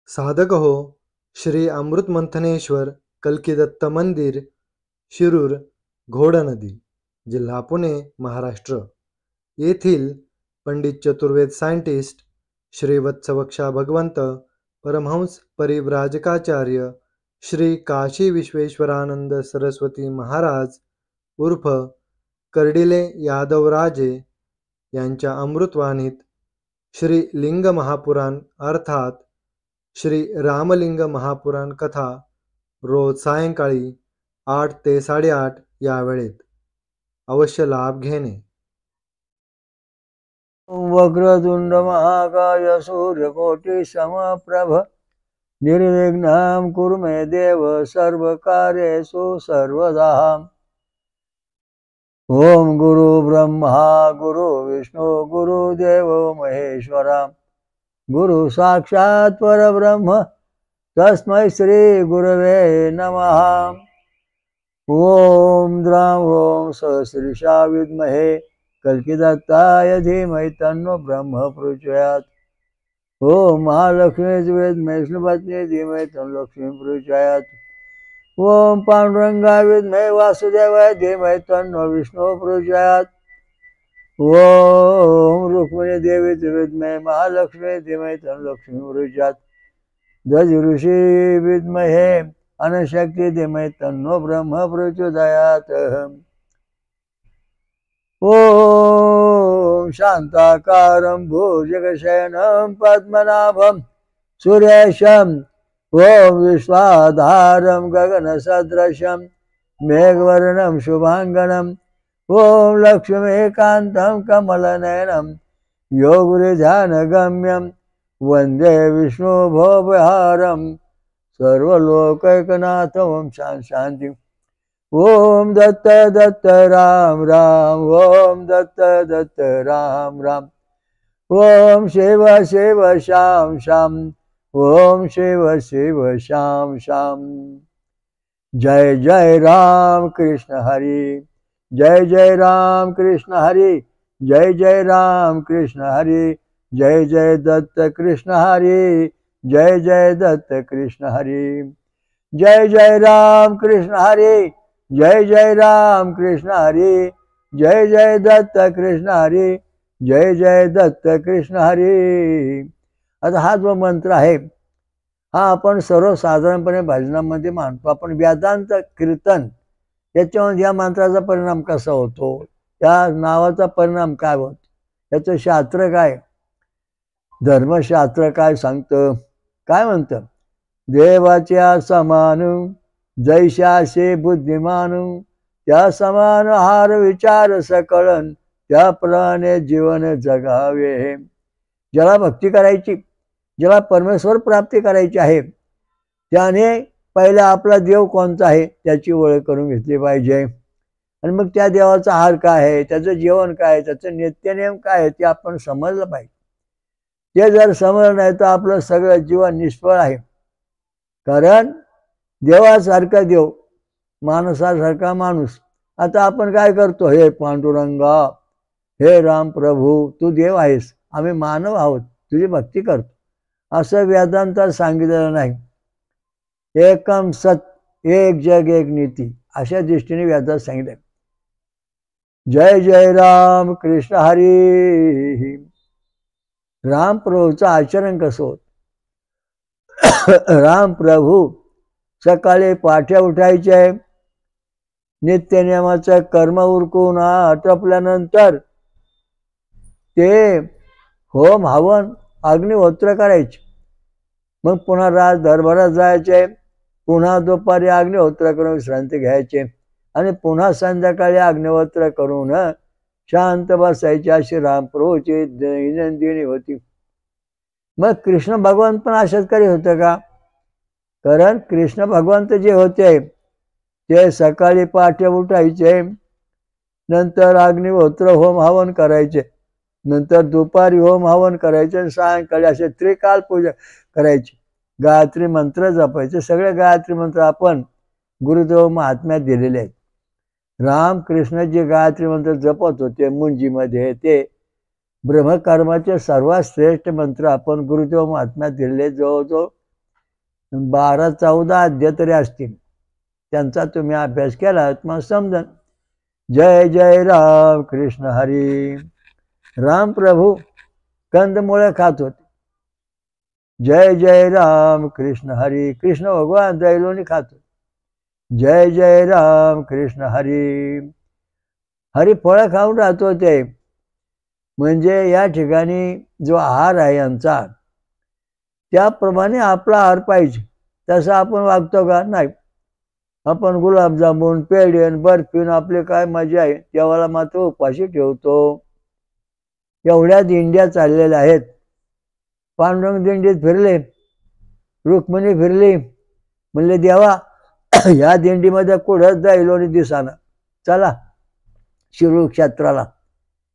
साधक हो श्री अमृत मंथनेश्वर कल्किदत्त मंदिर, शिरूर, घोडनदी, जिल्हा पुणे, महाराष्ट्र येथील पंडित चतुर्वेद सायंटिस्ट श्री वत्सवक्षा भगवंत परमहंस परिव्राजकाचार्य श्री काशी विश्वेश्वरानंद सरस्वती महाराज उर्फ कर्डिले यादवराजे यांच्या अमृतवाणीत श्री लिंग महापुराण अर्थात श्री रामलिंग महापुराण कथा रोज सायंकाळी 8 ते 8:30 या वेळेत अवश्य लाभ घेणे. वक्रतुंड महाकाय सूर्यकोटि समप्रभ निर्विघ्नं कुरु मे देव सर्वकार्येषु सर्वदा. ओम गुरु ब्रह्मा गुरु विष्णु गुरुदेव महेश्वरा गुरु साक्षात् परब्रह्म तस्मै श्री गुरवे नमः. ओम द्रां ओम सहस्रीशा विद्महे कल्किदत्ताय धीमहि तन्नो ब्रह्म प्रचोदयात्. ओम महालक्ष्मी विद्महे विष्णुपत्नी धीमहि तन्नो लक्ष्मी प्रचोदयात्. ओम पांडुरंगाय विद्महे वासुदेवाय धीमहि तन्नो विष्णु प्रचोदयात्. ओम रुक्मिणी देवी विद्महे महालक्ष्मी धीमहि तन्नो लक्ष्मी प्रचोदयात्. दज ऋषि विद्महे अनशक्ति धीमहि तन्नो ब्रह्म प्रचोदयात्. ओम शांताकारं भुजगशयनं पद्मनाभं सुरेशं ओम विश्वाधारं गगनसदृशं मेघवर्णं शुभांगनं ओम लक्ष्मीकान्तं कमलनयनं योगुरुध्यानगम्यं वन्दे विष्णुभवहारं सर्वलोकैकनाथं शान्तिं. ओम दत्त दत्त राम राम ओम दत्त दत्त राम राम ओम शिव शिव श्याम श्याम ओम शिव शिव श्याम श्याम. जय जय राम कृष्ण हरि जय जय राम कृष्ण हरि जय जय राम कृष्ण हरि जय जय दत्त कृष्ण हरि जय जय दत्त कृष्ण हरि जय जय राम कृष्ण हरि जय जय राम कृष्ण हरि जय जय दत्त कृष्ण हरि जय जय दत्त कृष्ण हरि. आता हा जो मंत्र आहे हा आपण सर्वसाधारणपणे भजनामध्ये मानतो. आपण वेदांत कीर्तन याच्यामध्ये या मंत्राचा परिणाम कसा होतो, या नावाचा परिणाम काय होतो, याचं शास्त्र काय, धर्मशास्त्र काय सांगतं, काय म्हणतं. देवाच्या समान जैशासे बुद्धिमान त्या समान हार विचार सकळन त्याप्रमाणे जीवन जगावे. ज्याला भक्ती करायची, ज्याला परमेश्वर प्राप्ती करायची आहे त्याने पहिला आपला देव कोणता आहे त्याची ओळख करून घेतली पाहिजे. आणि मग त्या देवाचा हार काय आहे, त्याचं जीवन काय आहे, त्याचं नित्यनेम काय आहे ते आपण समजलं पाहिजे. ते जर समजलं नाही तर आपलं सगळं जीवन निष्फळ आहे. कारण देवासारखा देव माणसासारखा माणूस. आता आपण काय करतो, हे पांडुरंगा हे राम प्रभू तू देव आहेस, आम्ही मानव आहोत, तुझी भक्ती करतो, असं वेदांतात सांगितलेलं नाही. एकम सत एक जग एक नीती अशा दृष्टीने वेदात सांगितलं. जय जय राम कृष्ण हरी. राम प्रभूचं आचरण कसं होत. राम प्रभू सकाळी पाठ्या उठायचे, नित्यनियमाचं कर्म उरकून आटपल्यानंतर ते होम हवन अग्निहोत्र करायचे. मग पुन्हा रात दरबारात जायचे, पुन्हा दुपारी अग्निहोत्र करून विश्रांती घ्यायचे आणि पुन्हा संध्याकाळी अग्निहोत्र करून शांत बसायचे. अशी रामप्रभूची दैनंदिनी होती. मग कृष्ण भगवान पण अशाच करीत होते का. कारण कृष्ण भगवंत जे होते ते सकाळी पहाटे उठायचे, नंतर अग्निहोत्र होम हवन करायचे, नंतर दुपारी होम हवन करायचे, सायंकाळी असे त्रिकाल पूजा करायची. गायत्री मंत्र जपायचे. सगळे गायत्री मंत्र आपण गुरुदेव महात्म्यात दिलेले आहेत. रामकृष्ण जे गायत्री मंत्र जपत होते मुंजीमध्ये ते ब्रह्मकर्माचे सर्वात श्रेष्ठ मंत्र आपण गुरुदेव महात्म्यात दिलेले जवळजवळ 12-14 अध्याय तरी असतील, त्यांचा तुम्ही अभ्यास केला मग समजा. जय जय राम कृष्ण हरी. राम प्रभू कंदमुळे खात होते. जय जय राम कृष्ण हरी. कृष्ण भगवान दैलोनी खात होते. जय जय राम कृष्ण हरी. हरी फळं खाऊन राहत होते. म्हणजे या ठिकाणी जो आहार आहे यांचा, त्याप्रमाणे आपला आहार पाहिजे. तसं आपण वागतो का? नाही. आपण गुलाबजामुन, पेढे, बर्फी आपले काय मजा आहे, देवाला मात्र उपाशी ठेवतो. एवढ्या दिंड्या चाललेल्या आहेत. पांडुरंग दिंडीत फिरले, रुक्मिणी फिरली. म्हणले देवा ह्या दिंडीमध्ये कुठंच दैलोनी दिसाना, चला शिरूर क्षेत्राला.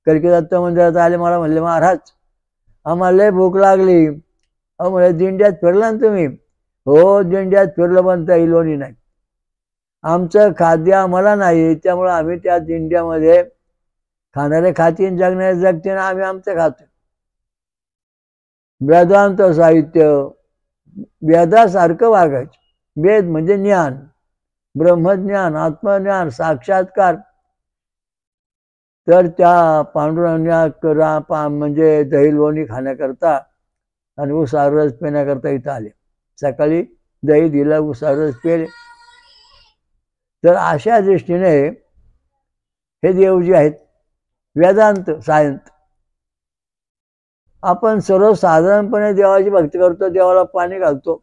कलकी दत्त मंदिरात आले. मला म्हणले महाराज आम्हाला लय भूक लागली. अहो म्हणजे दिंड्यात फिरला ना तुम्ही? हो दिंड्यात फिरलं पण दैलोनी नाही. आमचं खाद्य आम्हाला नाही, त्यामुळे आम्ही त्या दिंड्यामध्ये खाणारे खातीन, जगणारे जगतीन, आम्ही आमचं खातो. वेदांत साहित्य, वेदासारखं वागायचं. वेद म्हणजे ज्ञान, ब्रह्मज्ञान, आत्मज्ञान, साक्षात्कार. तर त्या पांडुरंगा म्हणजे दही लोणी खाण्याकरता आणि उसा रस पिण्याकरता इथं आले. सकाळी दही दिलं, उसा रस पेले. तर अशा दृष्टीने हे देव जे आहेत वेदांत सायंत. आपण सर्वसाधारणपणे देवाची भक्ती करतो, देवाला पाणी घालतो.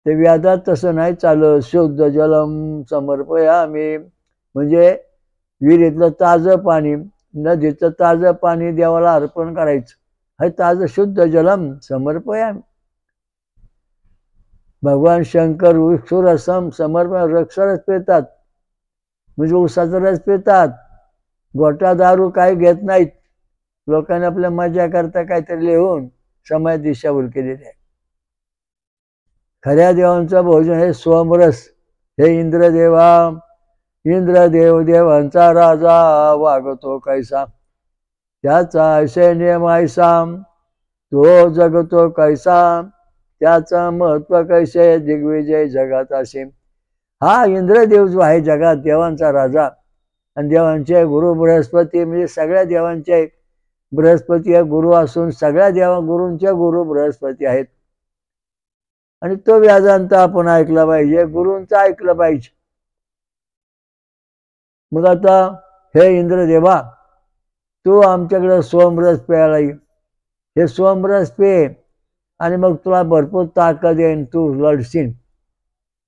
ते वेदात तसं नाही चालत. शुद्ध जलम समर्पयामि, म्हणजे विहिरीतलं ताजं पाणी, नदीचं ताजं पाणी देवाला अर्पण करायचं. हे ताजं शुद्ध जलम समर्पयामि. भगवान शंकर वृक्षरसम समर्पण, वृक्षरस पितात म्हणजे उसाचा रस पितात. गोटा दारू काही घेत नाहीत. लोकांनी आपल्या मजा करता काहीतरी लिहून समय दिशाभूल केलेली आहे. खऱ्या देवांचं भोजन हे सोमरस. हे इंद्रदेवा, इंद्रदेव देवांचा राजा वागतो कैसा, त्याचा ऐसे नियम ऐसा, तो जगतो कैसा, त्याचं महत्व कैसे, दिग्विजय जगात असे. हा इंद्रदेव जो आहे जगात देवांचा राजा, आणि देवांचे गुरु बृहस्पती, म्हणजे सगळ्या देवांचे बृहस्पती हे गुरु असून सगळ्या गुरूंचे गुरु बृहस्पती आहेत. आणि तो वेदांत आपण ऐकला पाहिजे, गुरूंचं ऐकलं पाहिजे. मग आता हे इंद्रदेवा, तू आमच्याकडे सोमरस प्यायला ये. हे सोमरस पे आणि मग तुला भरपूर ताकद येईन, तू लढशील.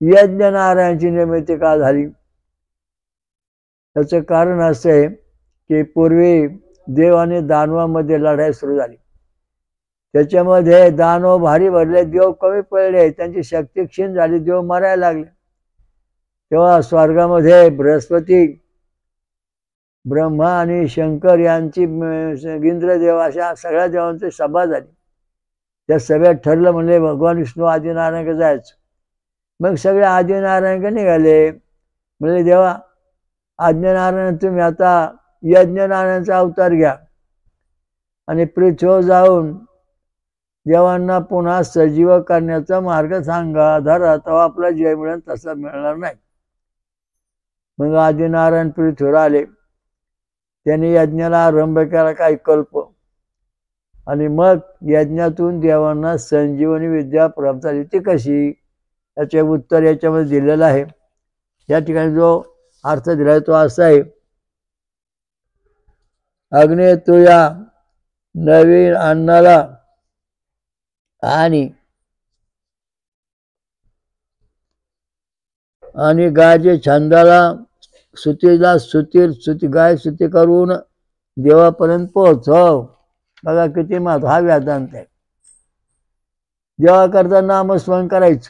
यज्ञ नारायणची निर्मिती का झाली? त्याचं कारण असं आहे की पूर्वी देव आणि दानवामध्ये लढाई सुरू झाली. त्याच्यामध्ये दानव भारी भरले, देव कमी पडले, त्यांची शक्ती क्षीण झाली, देव मरायला लागले. तेव्हा स्वर्गामध्ये बृहस्पती, ब्रह्मा आणि शंकर यांची, इंद्रदेव अशा सगळ्या देवांची सभा झाली. त्या सभेत ठरलं म्हणले भगवान विष्णू आदिनारायणकडे जायचं. मग सगळे आदिनारायणकडे निघाले. म्हणजे देवा आदिनारायण तुम्ही आता यज्ञनारायणचा अवतार घ्या आणि पृथ्वीवर जाऊन देवांना पुन्हा सजीव करण्याचा मार्ग सांगा. धरा तेव्हा आपला जय मिळेल, तसा मिळणार नाही. मग आदिनारायण पृथ्वीवर आले. त्यांनी यज्ञाला आरंभ केला काही कल्प, आणि मग यज्ञातून देवांना संजीवनी विद्या प्राप्त झाली. ती कशी? याचे उत्तर याच्यामध्ये दिलेलं आहे. या ठिकाणी जो अर्थ दिलाय तो असा आहे, अग्ने तुया नवीन अन्नाला आणि गायचे छंदाला सुतीला सुती गाय सुती करून देवापर्यंत पोहोचव. बघा किती महत्व. हा वेदांत आहे. देवाकरता नामस्मरण करायचं,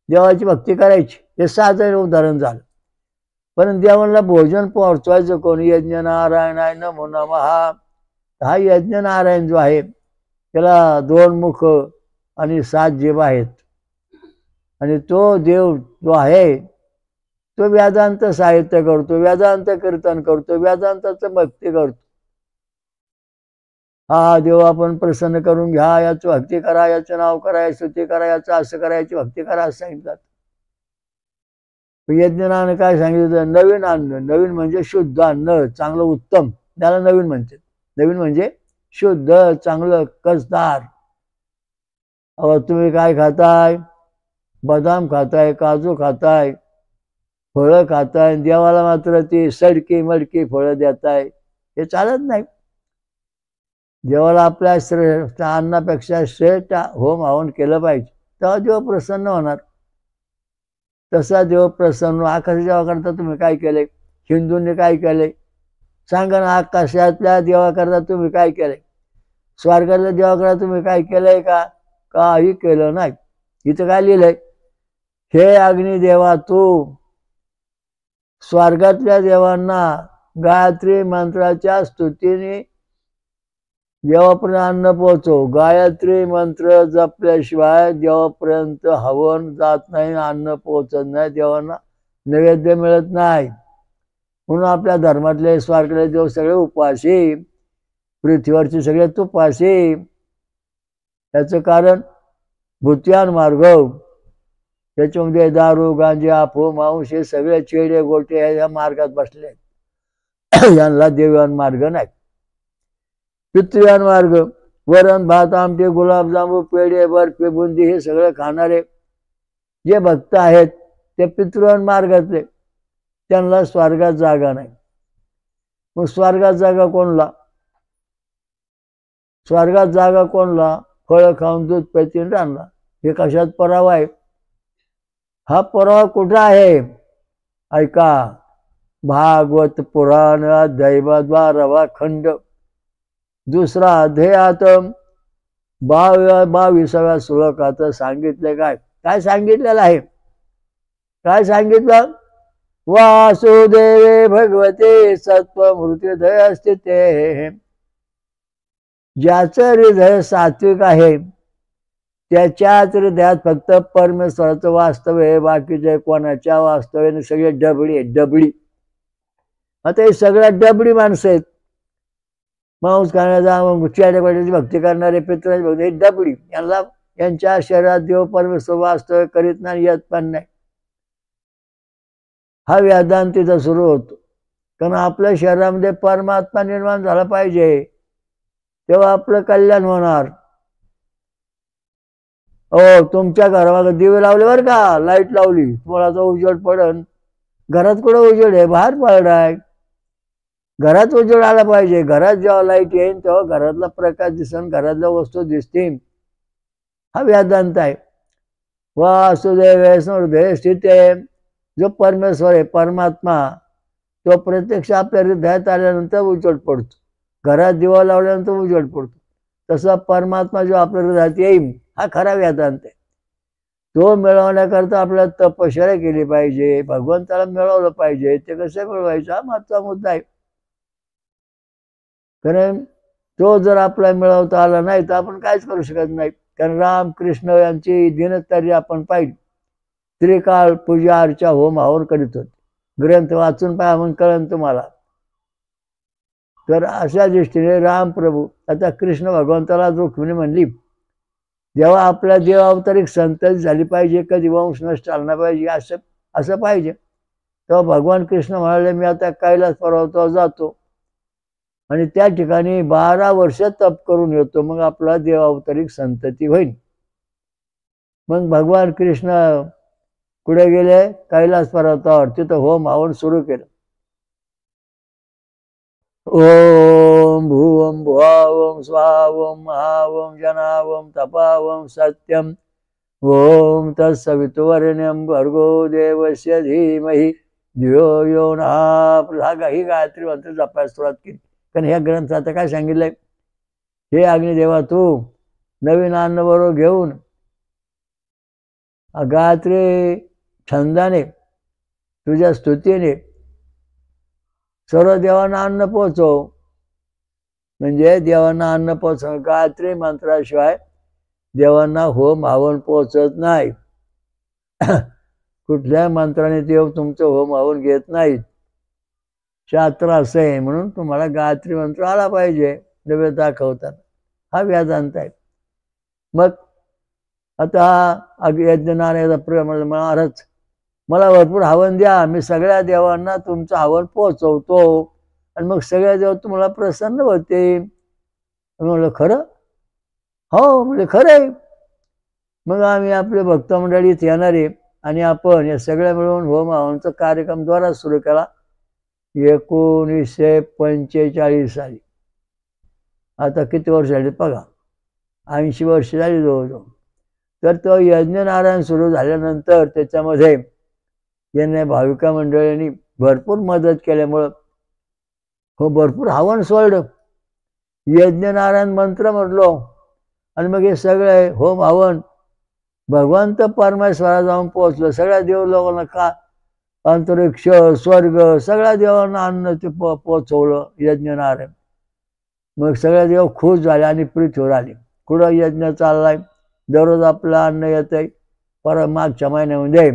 देवाची भक्ती करायची, हे साधं उदाहरण झालं. पण देवाला भोजन पोहोचवायचं कोण? यज्ञ नारायणाय नमो नमः. हा यज्ञ नारायण जो आहे त्याला 2 मुख आणि 7 जीभ आहेत. आणि तो देव जो आहे तो वेदांत साहित्य करतो, वेदांत कीर्तन करतो, वेदांताचं भक्ती करतो. हा देव आपण प्रसन्न करून घ्या, याची भक्ती करा, याचं नाव करा, स्तुती करा, याचं असं करा, याची भक्ती करा असं सांगितलं. यज्ञानं काय सांगितलं? नवीन अन्न. नवीन म्हणजे शुद्ध अन्न, चांगलं उत्तम, त्याला नवीन म्हणते. नवीन म्हणजे शुद्ध, चांगलं, कसदार. तुम्ही काय खाताय? बदाम खाताय, काजू खाताय, फळं खाताय, देवाला मात्र ती सडकी मडकी फळं देताय, हे चालत नाही. देवाला आपल्या श्रेष्ठ अन्नापेक्षा श्रेष्ठ होम हवन केलं पाहिजे, तेव्हा देव प्रसन्न होणार. तसा देव प्रसन्न. आकाशाच्या देवाकरता तुम्ही काय केले? हिंदूंनी काय केले सांगा ना? आकाशातल्या देवाकरता तुम्ही काय केले? स्वर्गातल्या देवाकरता तुम्ही काय केलंय का? काही केलं नाही. इथं काय लिहिलंय? हे अग्निदेवा, तू स्वर्गातल्या देवांना गायत्री मंत्राच्या स्तुतीने देवापर्यंत अन्न पोहोचव. गायत्री मंत्र जपल्याशिवाय देवापर्यंत हवन जात नाही, अन्न पोहोचत नाही, देवांना नैवेद्य मिळत नाही. म्हणून आपल्या धर्मातले स्वर्गातले देव सगळे उपाशी, पृथ्वीवरचे सगळे तुपाशी. याचं कारण भूत्यान मार्ग. त्याच्यामध्ये दारू, गांजा, अफवा, मांस हे सगळे चेडे गोटे या मार्गात बसले. यांना देवयान मार्ग नाही. पितृयान मार्ग, वरण भात आमटे, गुलाबजामू, पेढे, बर्फी, बुंदी हे सगळं खाणारे जे भक्त आहेत ते पितृयान मार्गातले, त्यांना स्वर्गात जागा नाही. मग स्वर्गात जागा कोणला? स्वर्गात जागा कोणला? फळ खाऊन दूध प्यायची राहणार. हे कशात परावा आहे? हा परावा कुठं आहे? ऐका, भागवत पुराण अध्याय 12 खंड 2 अध्यायात 22व्या श्लोकात सांगितले. काय सांगितलेलं आहे? काय सांगितलं? वासुदेवे भगवते सत्वमूर्ती स्थिते. ज्याचं हृदय सात्विक आहे त्याच्याच हृदयात फक्त परमेश्वराचं वास्तव आहे, बाकीचे कोणाच्या वास्तव्याने सगळे डबडी आहे, डबडी. आता हे सगळ्या डबडी माणसं आहेत. मांस खाण्याचा, चेड्यापाड्याची भक्ती करणारे, पितराची भक्ती, हे डबडी. यांच्या शरीरात देव परमेश्वर वास्तव्य करीत नाही, येत पण नाही. हा वेदांतीचा सुरू होतो. कारण आपल्या शरीरामध्ये परमात्मा निर्माण झाला पाहिजे, तेव्हा आपलं कल्याण होणार. तुमच्या घरामध्ये दिवे लावले बरं का, लाईट लावली, तुम्हाला तो उजेड पडन. घरात कुठं उजेड आहे? बाहेर पडलाय. घरात उजेड आला पाहिजे. घरात जेव्हा लाईट येईल तेव्हा घरातला प्रकाश दिसन, घरातल्या वस्तू दिसतील. हा वेदांत आहे. वासुदेव हृदय स्थिते. जो परमेश्वर आहे, परमात्मा, तो प्रत्यक्ष आपल्या हृदयात आल्यानंतर उजेड पडतो. घरात दिवा लावल्यानंतर उजेड पडतो. तसा परमात्मा जो आपल्या हृदयात येईल, हा खरा वेदांत आहे. तो मिळवण्याकरता आपल्याला तपश्चर्या केली पाहिजे, भगवंताला मिळवलं पाहिजे. ते कसं मिळवायचं हा महत्त्वाचा मुद्दा आहे. कारण तो जर आपल्याला मिळवता आला नाही तर आपण काहीच करू शकत नाही. कारण राम कृष्ण यांची दिनचर्या आपण पाहिली. त्रिकाळ पूजा अर्चा होम हवन करीत होते. ग्रंथ वाचून पाहा, मग कळन तुम्हाला. तर अशा दृष्टीने राम प्रभू, आता कृष्ण भगवंताला रुक्मिणी म्हणली, जेव्हा आपल्या देवावतारिक संतती झाली पाहिजे, कधी वंश नष्ट चालणार पाहिजे, असं पाहिजे. तेव्हा भगवान कृष्ण म्हणाले, मी आता कैलास पर्वतावर जातो आणि त्या ठिकाणी 12 वर्ष तप करून येतो, मग आपला देवावतारिक संतती होईल. मग भगवान कृष्ण कुठे गेले? कैलास पर्वतावर. तिथं होम हवन सुरू केलं. ओम भुवं भुवावं स्वावं महावं जनावं तपावं सत्यम ओम तत्सवितुर्वरेण्यं भर्गो देवस्य धीमहि धियो यो नः प्रचोदयात्. ही गायत्री मंत्र जपायला सुरुवात केली. कारण ह्या ग्रंथात काय सांगितलंय? हे अग्निदेवा, तू नवीन अन्न बरोबर घेऊन गायत्री छंदाने, तुझ्या स्तुतीने सर्व देवांना अन्न पोचव. म्हणजे देवांना अन्न पोचव. गायत्री मंत्राशिवाय देवांना होम हवन पोचत नाही. कुठल्याही मंत्राने देव तुमचं होम हवन घेत नाहीत. शास्त्र असं आहे. म्हणून तुम्हाला गायत्री मंत्र आला पाहिजे. नैवेद्य दाखवताना, हा वेदांत आहे. मग आता यज्ञनारायणाचा प्रेम महाराज मला भरपूर हवन द्या, मी सगळ्या देवांना तुमचं हवन पोहोचवतो आणि मग सगळ्या देव तुम्हाला प्रसन्न होते. म्हणलं खरं? हो म्हणजे खरं आहे. मग आम्ही आपले भक्त मंडळीत येणारे आणि आपण या सगळ्या मिळून होम हवनचा कार्यक्रम द्वारा सुरू केला 1945 साली. आता किती वर्ष झाली बघा, 80 वर्ष झाली जवळजवळ. तर तो यज्ञनारायण सुरू झाल्यानंतर त्याच्यामध्ये यांनी भाविका मंडळींनी भरपूर मदत केल्यामुळं हो भरपूर हवन सोडलं, यज्ञनारायण मंत्र म्हटलो आणि मग हे सगळे होम हवन भगवंत परमेश्वरा जाऊन पोहोचलं. सगळ्या देव लोकांना का अंतरिक्ष स्वर्ग सगळ्या देवांना अन्न ते पोचवलं यज्ञनारायण. मग सगळ्या देव खुश झाले आणि पृथ्वीवर आले. कुठं यज्ञ चाललाय, दररोज आपलं अन्न येतंय. मागच्या महिन्यामध्ये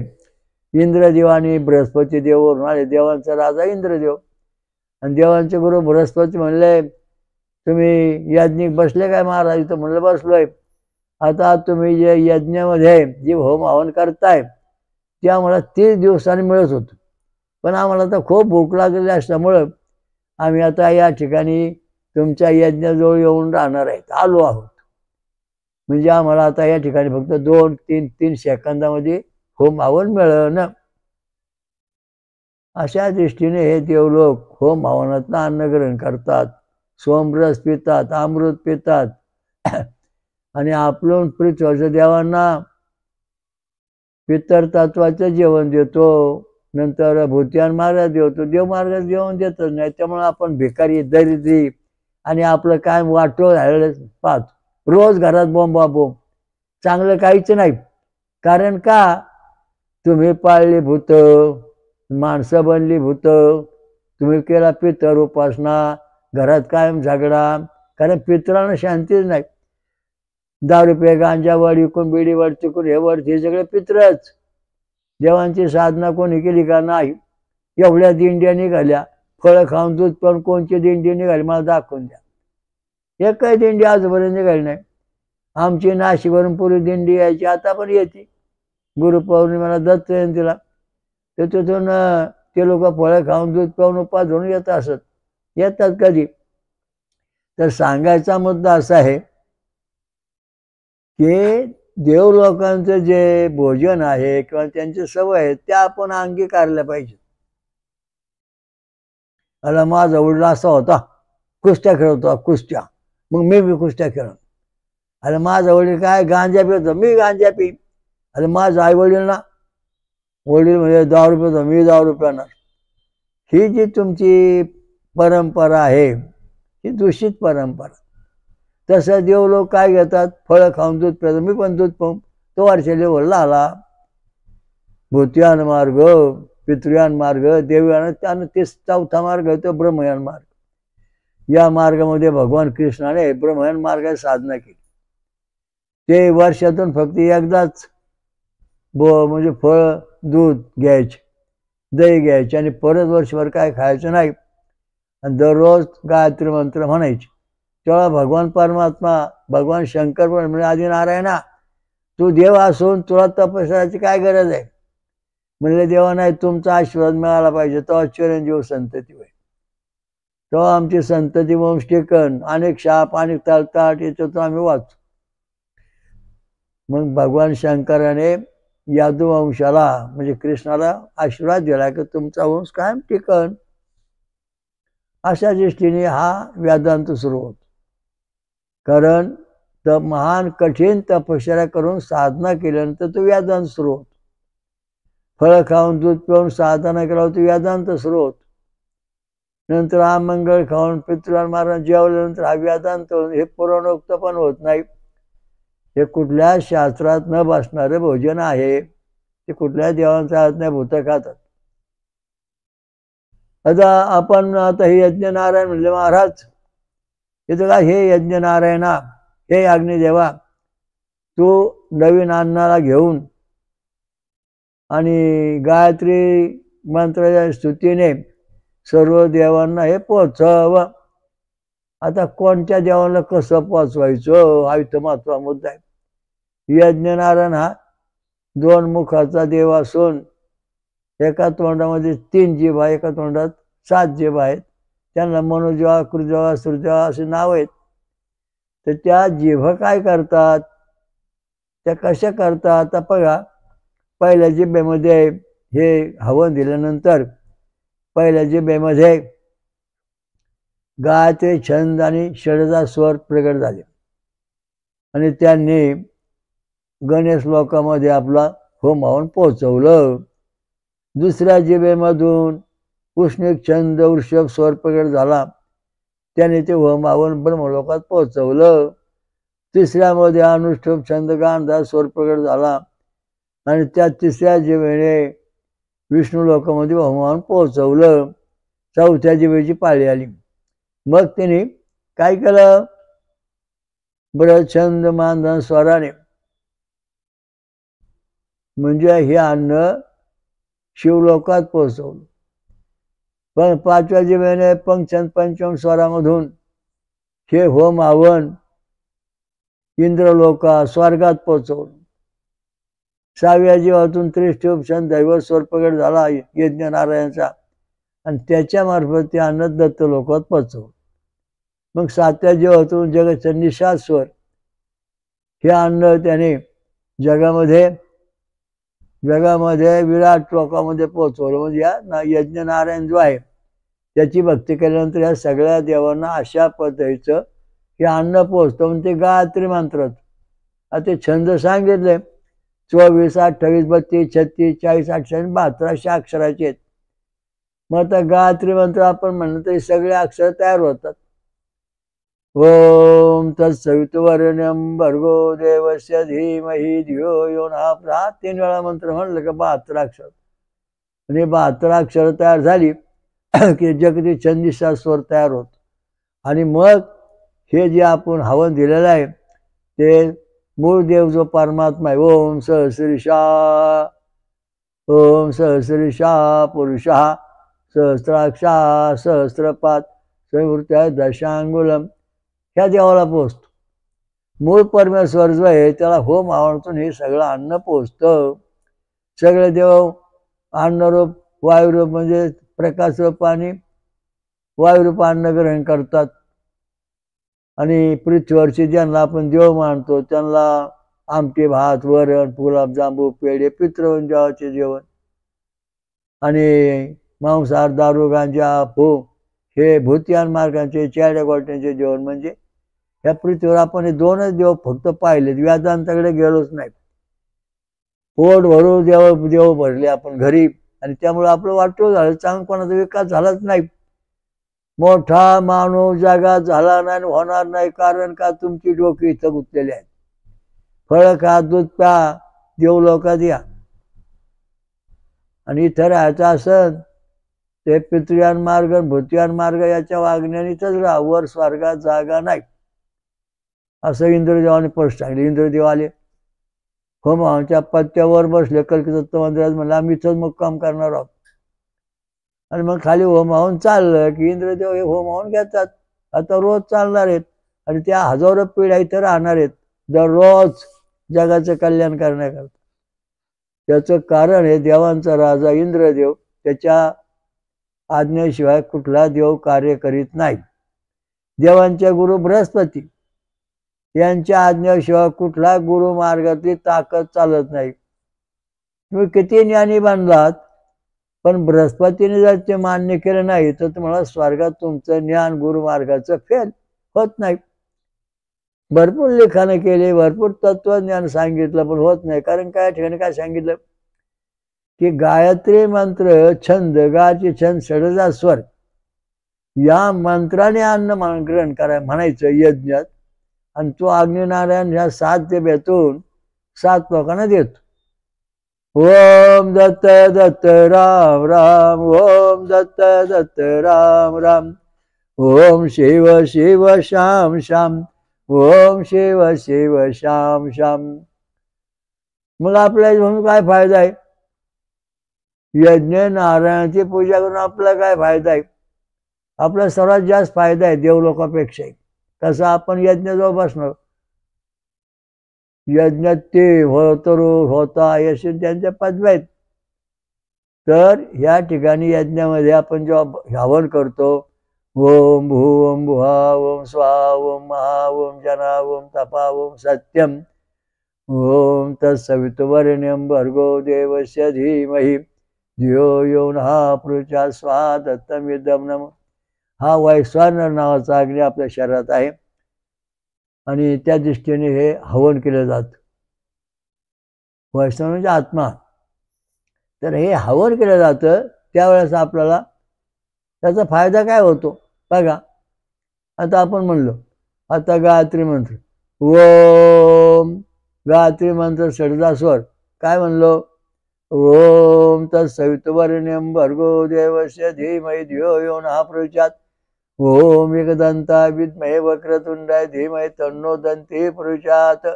इंद्रदेव आणि बृहस्पती देववरून आले. देवांचा राजा इंद्रदेव आणि देवांचे गुरु बृहस्पती म्हणले तुम्ही यज्ञिक बसले काय महाराज? तर म्हणलं बसलोय. आता तुम्ही जे यज्ञामध्ये जे होम हवन करताय ते आम्हाला 30 दिवसांनी मिळत होतं, पण आम्हाला आता खूप भूक लागलेली असल्यामुळं आम्ही आता या ठिकाणी तुमच्या यज्ञाजवळ येऊन राहणार आहेत, आलो आहोत. म्हणजे आम्हाला आता या ठिकाणी फक्त 2-3 सेकंदामध्ये होम हवन मिळणं. अशा दृष्टीने हे देवलोक होम हवनातनं अन्न ग्रहण करतात, सोमरस पितात, अमृत पितात आणि आपलं पृथ्वीच्या देवांना पितर तत्वाचं जेवण देतो. नंतर भूत्यान मार्गात देतो, देव मार्गात जेवण देतच नाही. त्यामुळे आपण भिकारी दरिद्री आणि आपलं काय वाटो झालेलं पाहतो. रोज घरात बोंबा बोंब, चांगलं काहीच नाही. कारण का? तुम्ही पाळली भूत, माणसं बनली भूत, तुम्ही केला पितर उपासना, घरात कायम झगडा. कारण पितरांना शांतीच नाही. 10 रुपये गांजा वड विकून, बिडी वड चिकून, हे वड हे सगळे पित्रच. देवांची साधना कोणी केली का? नाही. एवढ्या दिंड्या निघाल्या, फळं खाऊन दूध पण कोणची दिंडी निघाली मला दाखवून द्या. एक काही दिंडी आजपर्यंत निघाली नाही. आमची नाशिकवरून पुरी दिंडी यायची, आता पण येते. गुरुपौर्णिमेला दत्त जयंतीला तर तिथून ते लोक फळं खाऊन दूध पिऊन उपास धरून येत असत. येतात कधी. तर सांगायचा मुद्दा असा आहे की देव लोकांचं जे भोजन आहे किंवा त्यांची सवय आहे त्या आपण अंगीकारल्या पाहिजे. अला माझा वडील असा होता, कुस्त्या खेळतो कुस्त्या, मग मी कुस्त्या खेळ. अरे माझा वडील काय गांजा पितो, मी गांजा पी. अरे माझा आई वडील ना, वडील म्हणजे 10 रुपये मी 10 रुपयानं. ही जी तुमची परंपरा आहे ही दूषित परंपरा. तसं देव लोक काय घेतात, फळं खाऊन दूध पितो, मी पण दूध पाहून तो वर्षा लेवलला आला. भूतियान मार्ग, पितृयान मार्ग, देवयान, त्यानं ते 4था मार्ग होतो ब्रह्मयान मार्ग. या मार्गामध्ये भगवान कृष्णाने ब्रह्मयान मार्गाची साधना केली. ते वर्षातून फक्त एकदाच म्हणजे फळ दूध घ्यायचे, दही घ्यायचे आणि परत वर्षभर काय खायचं नाही. आणि दररोज गायत्री मंत्र म्हणायचे. तेव्हा भगवान परमात्मा भगवान शंकर पण म्हणजे आधी नारायणा तू देव असून तुला तपस्याची काय गरज आहे? म्हणले देवा नाही, तुमचा आशीर्वाद मिळाला पाहिजे तेव्हा चिरंजीव संतती होईल, तेव्हा आमची संतती वंश टिकन. अनेक शाप अनेक तळताट याच्यातून आम्ही वाचू. मग भगवान शंकराने यादुवंशाला म्हणजे कृष्णाला आशीर्वाद दिला की तुमचा वंश कायम टिकन. अशा दृष्टीने हा वेदांत सुरू होतो. कारण महान कठीण तपश्चर्या करून साधना केल्यानंतर तो वेदांत सुरू होतो. फळं खाऊन दूध पिऊन साधना केल्यावर तो वेदांत सुरू होतो. नंतर हा मंगळ खाऊन पितृयान मारून जेवल्यानंतर हा वेदांत. हे पुराणोक्त पण होत नाही. हे कुठल्या शास्त्रात न बसणारे भोजन आहे. ते कुठल्या देवांचा हात नाही, भूत खातात. आता हे यज्ञनारायण म्हणले महाराज, इथं काय हे यज्ञनारायणा, हे अग्निदेवा, तू नवीन अन्नाला घेऊन आणि गायत्री मंत्राच्या स्तुतीने सर्व देवांना हे पोचव. आता कोणत्या देवाला कसं पोचवायचं हा इथं महत्वाचा मुद्दा आहे. यज्ञनारायण हा 2 मुखाचा देव असून एका तोंडामध्ये 3 जीभ आहे, एका तोंडात 7 जीभ आहेत. त्यांना मनुजेव्हा, कृजेव्हा, सुरजेव्हा असे नाव आहेत. तर त्या जीभ काय करतात, त्या कशा करतात. आता बघा, पहिल्या जिभेमध्ये हे हवन दिल्यानंतर पहिल्या जिभेमध्ये गायत्री छंद आणि षडजा स्वर प्रगट झाले आणि त्यांनी गणेश लोकामध्ये आपला होम हवन पोचवलं. दुसऱ्या जिभेमधून उष्णिक छंद वृषभ स्वर प्रगट झाला, त्याने ते होम हवन ब्रह्मलोकात पोचवलं. तिसऱ्यामध्ये अनुष्ठुप छंद गांधार स्वर प्रगट झाला आणि त्या तिसऱ्या जिभेने विष्णू लोकामध्ये होम हवन पोचवलं. चौथ्या जिभेची पाळी आली. मग त्यांनी काय केलं, ब्रछंद मानधन स्वराने म्हणजे हे अन्न शिवलोकात पोचवलं. पण 5व्या जिभेने पंचछंद पंचम स्वरामधून हे होम हवन इंद्रलोका स्वर्गात पोचवलं. 6व्या जीवातून त्रिष्ठुप छंद दैवत स्वर प्रगट झाला यज्ञनारायणचा आणि त्याच्या मार्फत ते अन्न दत्त लोकात पोचवलं. मग 7व्या जीवातून जगाचा निषाद स्वर हे अन्न त्याने जगामध्ये विराट लोकामध्ये पोचवलं. म्हणजे या यज्ञनारायण जो आहे त्याची भक्ती केल्यानंतर या सगळ्या देवांना अशा पद्धतीचं हे अन्न पोचतं. म्हणजे ते गायत्री मंत्रात आता ते छंद सांगितले 24, 28, 32, 36, 40, 48, 72 अक्षराचे आहेत. मग आता गायत्री मंत्र आपण म्हणलं तरी सगळे अक्षर तयार होतात. ओम तत्सवितुर्वरेण्यं भर्गो देवस्य धीमहि धियो यो नः प्रचोदयात्. 3 वेळा मंत्र म्हणलं का 72 अक्षर आणि 72 अक्षर तयार झाली की जगती छंदिसा स्वर तयार होत. आणि मग हे जे आपण हवन दिलेलं आहे ते मूळ देव जो परमात्मा आहे, ओम सहस्रीशा, ओम सहस्रीशा पुरुषः सहस्राक्षा सहस्रपात संवृत्त्या दशांगुलम, ह्या देवाला पोचतो. मूळ परमेश्वर जो आहे त्याला होम हवनातून हे सगळं अन्न पोचतं. सगळे देव अन्नरूप वायुरूप म्हणजे प्रकाशरूप आणि वायुरूप अन्न ग्रहण करतात. आणि पृथ्वीवरचे ज्यांना आपण देव मानतो त्यांना आमटे भात वरण गुलाबजांबू पेढे पितृ जेवाचे जेवण आणि मांसाहार दारू गांजा भूक हे भूतियान मार्गांचे चेहऱ्या गोट्यांचे जेवण. म्हणजे या पृथ्वीवर आपण हे 2च देव फक्त पाहिलेत, वेदांताकडे गेलोच नाही. पोट भरून देव भरले आपण घरी आणि त्यामुळे आपलं वाटोळ झालं, चांगलं कोणाचा विकास झालाच नाही. मोठा मानव जगात झाला नाही होणार नाही, कारण का तुमची डोकी इथं गुंतलेली आहेत. फळ खा, दूध प्या, देवलोकात या. आणि इथं राहायचं असं ते पितृयान मार्ग भूतियान मार्ग याच्या वागण्यानेच राहा, वर स्वर्गात जागा नाही असं इंद्रदेवाने स्पष्ट सांगितलं. इंद्रदेव आले होम हवनाच्या पत्त्यावर बसले कल्की दत्त मंदिरात, म्हणलं आम्ही इथंच मुक्काम करणार आहोत. आणि मग खाली होम हवन चाललं की इंद्रदेव हे होम हवन घेतात. आता रोज चालणार आहेत आणि त्या हजारो पिढ्या इथं राहणार आहेत दररोज जगाचं कल्याण करण्याकरता. त्याचं कारण हे देवांचा राजा इंद्रदेव, त्याच्या आज्ञेशिवाय कुठला देव कार्य करीत नाही. देवांचे गुरु बृहस्पती यांच्या आज्ञेशिवाय कुठला गुरु मार्गातली ताकद चालत नाही. तुम्ही किती ज्ञानी बनलात पण बृहस्पतीने जर ते मान्य केलं नाही तर तुम्हाला स्वर्गात तुमचं ज्ञान गुरु मार्गाचं फेल होत नाही. भरपूर लिखाणं केले, भरपूर तत्वज्ञान सांगितलं पण होत नाही. कारण काय ठिकाणी काय सांगितलं की गायत्री मंत्र छंद गायत्री छंद षडजा स्वर या मंत्राने अन्न ग्रहण कराय म्हणायचं यज्ञात आणि तो अग्निनारायण ह्या 7 देवेतून 7 लोकांना देतो. ओम दत्त दत्त राम राम, ओम दत्त दत्त राम राम, ओम शिव शिव श्याम श्याम, ओम शिव शिव श्याम श्याम. मग आपल्या म्हणून काय फायदा आहे, यज्ञ नारायणाची पूजा करून आपला काय फायदा आहे. आपला सर्वात जास्त फायदा आहे देवलोकापेक्षाही. तसं आपण यज्ञाजवळ बसणार, यज्ञात ते होतरू होता अशी त्यांच्या पदव्या आहेत. तर या ठिकाणी यज्ञामध्ये आपण जेव्हा हवन करतो, ओम भूम भुवा ओम स्वाहा ओम महा ओम जना ओम तपा ओम सत्यम ओम तत्सवितुर्वरेण्यं भर्गो देवस्य धीमहि धियो यो नः प्रचोदयात् स्वाहा दत्तमिदं नमः. हा वैश्वानर नावाचा अग्नी आपल्या शरीरात आहे आणि त्या दृष्टीने हे हवन केलं जातं. वैश्वानर म्हणजे आत्मा. तर हे हवन केलं जातं त्यावेळेस आपल्याला त्याचा फायदा काय होतो बघा. आता आपण म्हणलो आता गायत्री मंत्र, ओम गायत्री मंत्र षडजा स्वर काय म्हणलो, ओम तत्सवितुर्वरेण्यं भर्गो देवस्य धीमहि धियो यो नः प्रचोदयात् ओम एकदन्ताय विद्महे वक्रतुंडाय धीमहि तन्नो दन्ती प्रचोदयात्.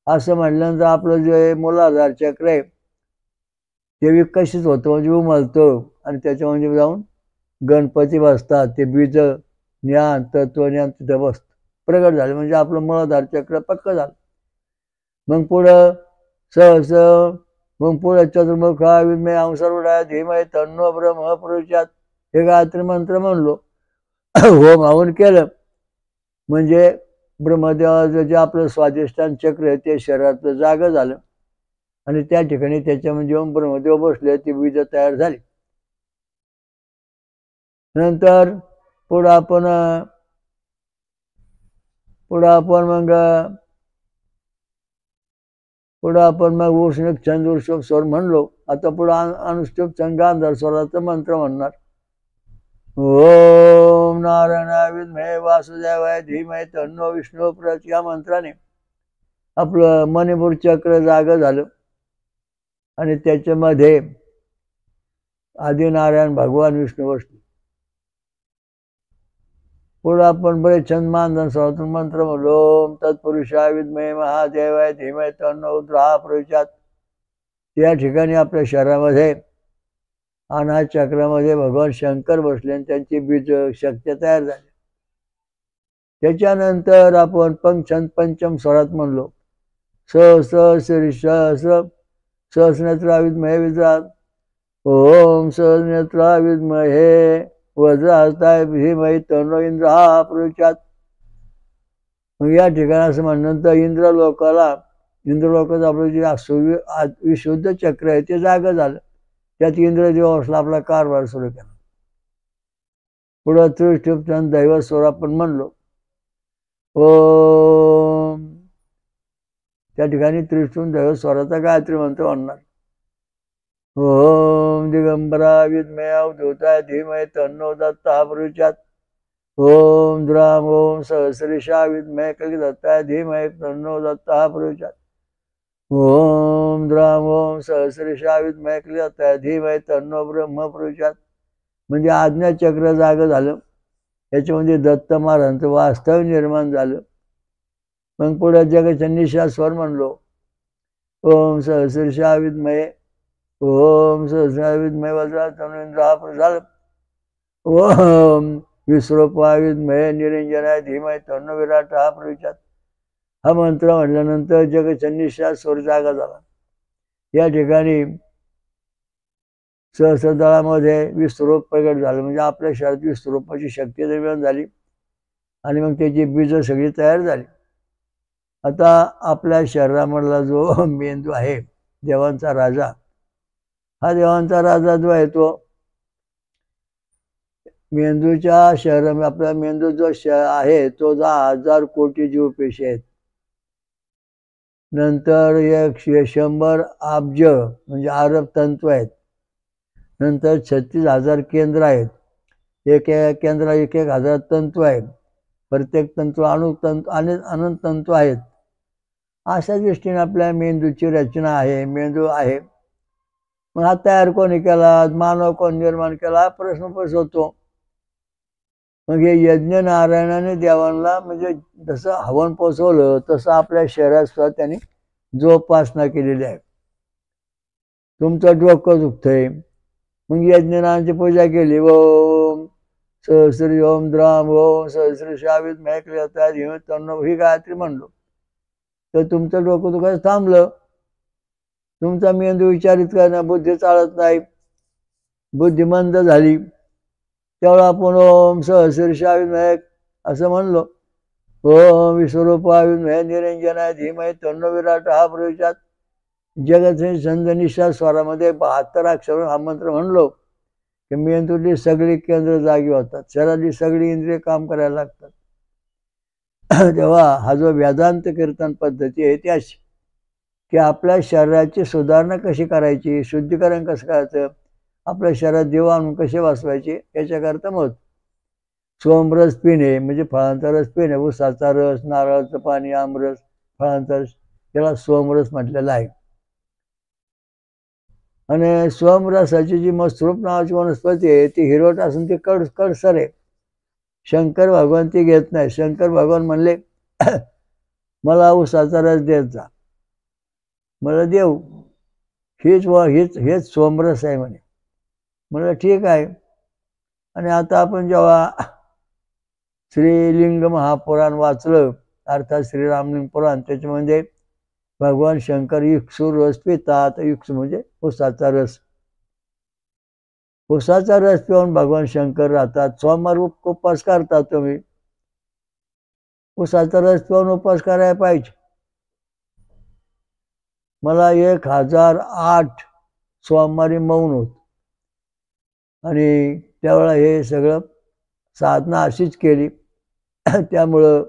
असं म्हटल्यानंतर आपलं जे मूलाधार चक्र आहे ते विकसित होतं, म्हणजे उमलतं आणि त्याच्यामध्ये जाऊन गणपती बसतात. ते बीज ज्ञान तत्वज्ञान तिथं बसतं, प्रगट झाले म्हणजे आपलं मूलाधार चक्र पक्क झालं. मग पुढं सहस, मग पुढं चतुर्मुखा विद्महे अंसरूढाय धीमहि तन्नो ब्रह्म प्रचोदयात्. हे गायत्री मंत्र म्हणलो, होम हवन केलं म्हणजे ब्रह्मदेवाचं जे आपलं स्वाधिष्ठान चक्र आहे ते शरीरातलं जागं झालं आणि त्या ठिकाणी त्याच्यामध्ये जेव्हा ब्रह्मदेव बसले ती बीज तयार झाली. नंतर पुढं आपण मग उष्णक छंद उष्णक स्वर म्हणलो. आता पुढं अनुष्टुप छंद गांधार स्वराचा मंत्र म्हणणार, ओम नारायणाय विद्महे वासुदेवाय धीमहि तन्नो विष्णु प्रचोदयात्. या मंत्राने आपलं मणिपूर चक्र जागं झालं आणि त्याच्यामध्ये आदिनारायण भगवान विष्णू बसले. पुढं आपण बरेच छंद मानधन स्वरातून मंत्र म्हणलो, ओम तत्पुरुषाय विद्महे महादेवाय धीमहि तन्नो रुद्रः प्रचोदयात्. या ठिकाणी आपल्या शरीरामध्ये अनाहत चक्रामध्ये भगवान शंकर बसले आणि त्यांची बीज शक्ती तयार झाली. त्याच्यानंतर आपण पंचम स्वरात म्हणलो, स स श्री सहस्र सहस्रनेत्रा विद्महे विद्रात ओम सहस्रनेत्रा विद्महे वज्रहस्ताय धीमहि तन्नो इंद्रः प्रचोदयात्. मग या ठिकाणी असं म्हणल्यानंतर इंद्रलोकाचं आपलं जे विशुद्ध चक्र आहे ते जागं झालं. त्यात इंद्रदेव असला आपला कारभार सुरू केला. पुढं त्रिष्टुपचंद दैवत स्वर आपण म्हणलो, ओम त्या ठिकाणी त्रिष्टुप दैवत स्वराचा गायत्री मंत्र म्हणणार, ओम दिगंबरा विद्महे अवधूताय धीमहि तन्नो दत्तः प्रचोदयात् ओम द्राम ओम सहस्रेशा विद्महे कलिदत्ताय धीमहि तन्नो दत्तः प्रचोदयात् ओम द्राम ओम सहस्रेशा विद्महे कलिदत्ताय धीमहि तन्नो ब्रह्म प्रचोदयात्. म्हणजे आज्ञा चक्र जागं झालं, याच्यामध्ये दत्त महाराजांचं वास्तव निर्माण झालं. मग पुढे जगचंडीशा स्वर म्हणलो, ओम सहस्रेशा विद्महे ओम सहस्रा विद्महे वज्राय तन्नो इंद्रः प्रचोदयात् ओम विश्वरूपा विद्महे निरंजनाय धीमहि तन्नो विराटः प्रचोदयात्. हा मंत्र म्हटल्यानंतर जगचंडीशा स्वर जागा झाला. या ठिकाणी सहस्रदळामध्ये विश्वरूप प्रगट झालं, म्हणजे आपल्या शरीरात विश्वरूपाची शक्ती निर्माण झाली आणि मग त्याची बीज सगळी तयार झाली. आता आपल्या शरीरामधला जो मेंदू आहे देवांचा राजा, हा देवांचा राजा जो आहे तो मेंदूच्या शरीर, आपला मेंदू जो आहे तो 10,000 कोटी जीवपेशी आहेत. नंतर 100 अब्ज म्हणजे अरब तंतू आहेत. नंतर 36,000 केंद्र आहेत. एक केंद्र 1,000 तंतू आहेत. प्रत्येक तंतू अणुतंतू आणि अनंत तंतू आहेत. अशा दृष्टीने आपल्या मेंदूची रचना आहे, मेंदू आहे. मग हा तयार कोणी केला, मानव कोण निर्माण केला, प्रश्न होतो. मग हे यज्ञ नारायणाने देवांना म्हणजे जसं हवन पोचवलं तसं आपल्या शरीरात सुद्धा त्यांनी जोपासना केलेली आहे. तुमचं डोकं दुखतंय, मग यज्ञनारायणाची पूजा केली, ओम सहस्री ओम द्राम ओम सहस्री शावित महकल्या धीमहि तन्नो ही गायत्री म्हणलो तर तुमचं डोकं दुखायचं थांबलं, तुमचा मेंदू विचारित करणं, बुद्धी चालत नाही, बुद्धी मंद झाली, तेवढा आपण ओम सहस्रशाविद महक असं म्हणलो. ओम विश्वरूपाविद महे निरंजनाय धीमहि तन्नो विराट हा प्रविचार जगत छंद निशा स्वरामध्ये 72 अक्षर हा मंत्र म्हणलो की मेंदूतली सगळी केंद्र जागी होतात, शरीरातली सगळी इंद्रिय काम करायला लागतात. तेव्हा हा जो वेदांत कीर्तन पद्धती आहे ती अशी की आपल्या शरीराची सुधारणा कशी करायची, शुद्धीकरण कसं करायचं, आपल्या शरीरात देव आणून कसे वाचवायचे याच्याकरता मत. सोमरस पिणे म्हणजे फळांचा रस पिणे, उसाचा रस, नारळाचं पाणी, आमरस, फळांचा रस, याला सोमरस म्हटलेला आहे. आणि सोमरसाची जी मसरूप नावाची वनस्पती आहे ती हिरवट असून ती कडसर आहे. शंकर भगवान ती घेत नाही. शंकर भगवान म्हणले मला उसाचा रस देत जा, मला देऊ, हेच सोमरस आहे म्हणे. म्हणलं ठीक आहे. आणि आता आपण जेव्हा श्रीलिंग महापुराण वाचलं, अर्थात श्रीरामलिंग पुराण, त्याच्यामध्ये भगवान शंकर इक्सू रस पितात. इक्सू म्हणजे उसाचा रस. उसाचा रस पिऊन भगवान शंकर राहतात. सोमवार उपवास करतात तुम्ही, उसाचा रस पिऊन उपवास करायला पाहिजे. मला 1008 सोमवारी मौन होत. आणि त्यावेळेला हे सगळं साधना अशीच केली. त्यामुळं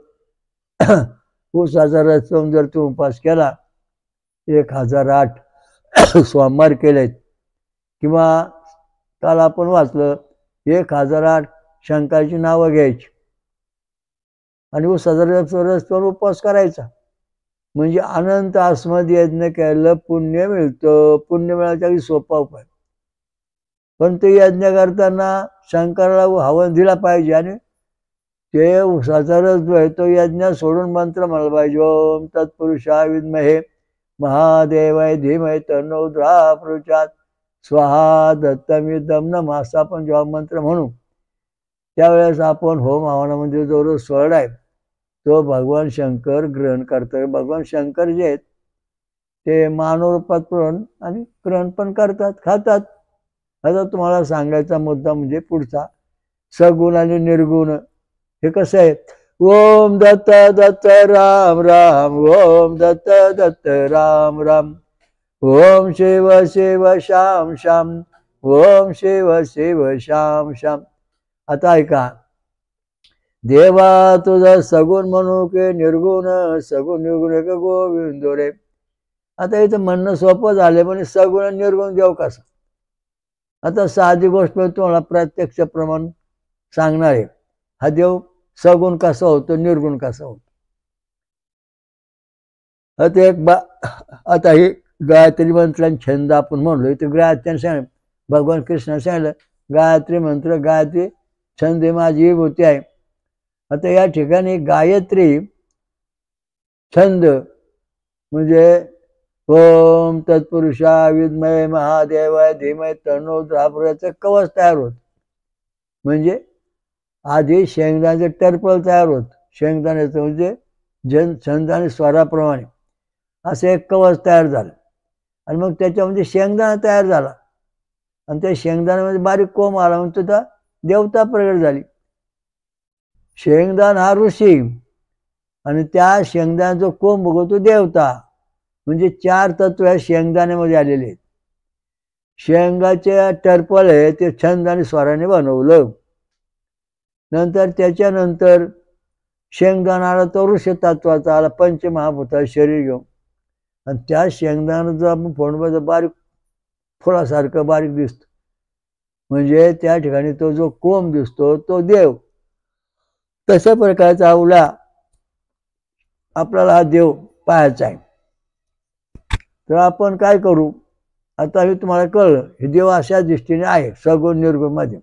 उसाचा रस पिऊन जर तू उपवास केला, 1008 सोमवार केलेत, किंवा काल आपण वाचलं 1008 शंकराची नावं घ्यायची आणि उसाचा रस पिऊन उपवास करायचा, म्हणजे अनंत आसमद यज्ञ केलं पुण्य मिळतं. पुण्य मिळायचा सोपा उपाय. पण ते यज्ञ करताना शंकराला हवन दिला पाहिजे आणि ते उसाचा रस जो आहे तो यज्ञ सोडून मंत्र म्हणायला पाहिजे. ओम तत्पुरुषाय विद्महे महादेवाय धीमहि तन्नो रुद्रः प्रचोदयात् स्वाहा दत्तमिदं नमः असा आपण जेव्हा मंत्र म्हणू त्यावेळेस आपण होम हवनामध्ये जो रोज सोहळा तो भगवान शंकर ग्रहण करतात. भगवान शंकर जे आहेत ते मानव रूपात पण आणि ग्रहण पण करतात, खातात. आता तुम्हाला सांगायचा मुद्दा म्हणजे पुढचा सगुण आणि निर्गुण. हे कसं आहे, ओम दत्त दत्त राम राम, ओम दत्त दत्त राम राम, ओम शिव शिव श्याम श्याम, ओम शिव शिव श्याम श्याम. आता ऐका, देवा तुझा सगुण म्हणू के निर्गुण, सगुण निर्गुण का गोविंद रे. आता इथं म्हणणं सोपं झालं, पण सगुण निर्गुण देव कसा. आता साधी गोष्ट तुम्हाला प्रत्यक्ष प्रमाण सांगणार आहे. हा देव सगुण कसा होतो, निर्गुण कसा होतो. आता हे गायत्री मंत्रांचे छंद आपण म्हणलो, इथे गायत्री सांग भगवान कृष्ण सांगितलं गायत्री मंत्र, गायत्री छंद माझी विभूती आहे. आता या ठिकाणी गायत्री छंद म्हणजे ओम तत्पुरुषाय विद्महे महादेवाय धीमहि तन्नो रुद्रः कवच तयार होत. म्हणजे आधी शेंगदाण्याचे टरपल तयार होत. शेंगदाण्याचं म्हणजे छंद आणि स्वराप्रमाणे असं एक कवच तयार झालं. आणि मग त्याच्यामध्ये शेंगदाणा तयार झाला आणि त्या शेंगदाण्यामध्ये बारीक कोंब आला, म्हणजे तिथं देवता प्रगट झाली. शेंगदाणा हा ऋषी आणि त्या शेंगदाण्याचा कोंब बघतो देवता. म्हणजे 4 तत्व या शेंगदाण्यामध्ये आलेले आहेत. शेंगाचे टरपल आहे ते छंद आणि स्वराने बनवलं. नंतर त्याच्यानंतर शेंगदाणा आला तो ऋषी तत्वाचा आला, पंचमहाभूता शरीर घेऊन. आणि त्या शेंगदाण्याचा आपण फोडमध्ये बारीक फुलासारखं बारीक दिसतो, म्हणजे त्या ठिकाणी तो जो कोंब दिसतो तो देव. तशा प्रकारचा अवला आपल्याला हा देव पाहायचा आहे. तर आपण काय करू, आता हे तुम्हाला कळलं हे देव अशा दृष्टीने आहे सगुण निर्गुण मध्ये.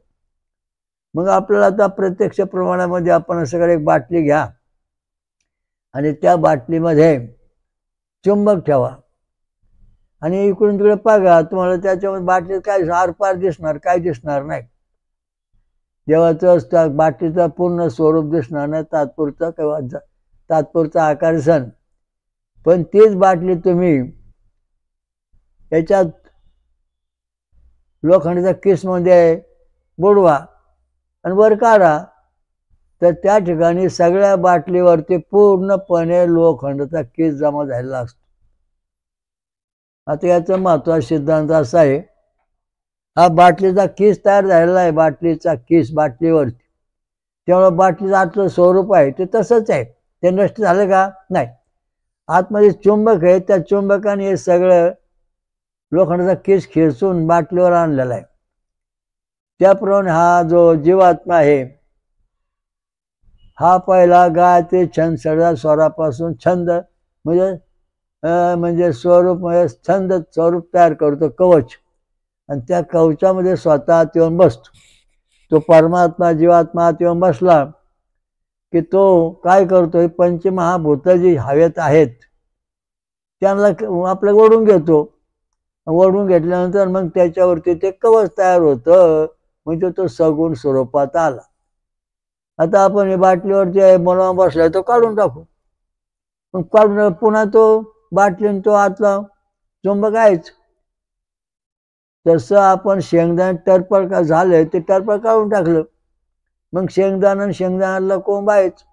मग आपल्याला आता प्रत्यक्ष प्रमाणामध्ये आपण असं एक बाटली घ्या आणि त्या बाटलीमध्ये चुंबक ठेवा आणि इकडून तिकडे बघा, तुम्हाला त्याच्यामध्ये बाटलीत काय आरपार दिसणार, काय दिसणार नाही. देवाचं त्या बाटलीचं पूर्ण स्वरूप दिसणार नाही, तात्पुरता किंवा तात्पुरता आकार सण. पण तीच बाटली तुम्ही याच्यात लोखंडाच्या किसमध्ये बुडवा आणि वर काढा, तर त्या ठिकाणी सगळ्या बाटलीवरती पूर्णपणे लोखंडाचा किस जमा झालेला असतो. आता याचा महत्त्वाचा सिद्धांत असा आहे, हा बाटलीचा किस तयार झालेला आहे, बाटलीचा किस बाटलीवरती, त्यामुळे बाटलीचं आतलं स्वरूप आहे ते तसंच आहे, ते नष्ट झालं का नाही. आतमध्ये चुंबक आहे, त्या चुंबकाने हे सगळं लोखंडाचा किस खेचून बाटलीवर आणलेला आहे. त्याप्रमाणे हा जो जीवात्मा आहे, हा पहिला गायत्री छंद स्वरापासून छंद म्हणजे स्वरूप, म्हणजे छंद स्वरूप तयार करतो, कवच, आणि त्या कवचामध्ये स्वतः येऊन बसतो. तो परमात्मा जीवात्मा येऊन बसला की तो काय करतो, ही पंचमहाभूत जी हवेत आहेत त्यांना आपलं ओढून घेतो. ओढून घेतल्यानंतर मग त्याच्यावरती ते कवच तयार होतं, म्हणजे तो सगुण स्वरूपात आला. आता आपण हे बाटलीवरती मलम बसलाय तो काढून टाकू, मग काढून पुन्हा तो बाटलीन तो आतला चुंबक आहेच. तसं आपण शेंगदाणे टरपळ का झालं ते टरपळ काढून टाकलं, मग शेंगदाण्याला कोंब आहेच.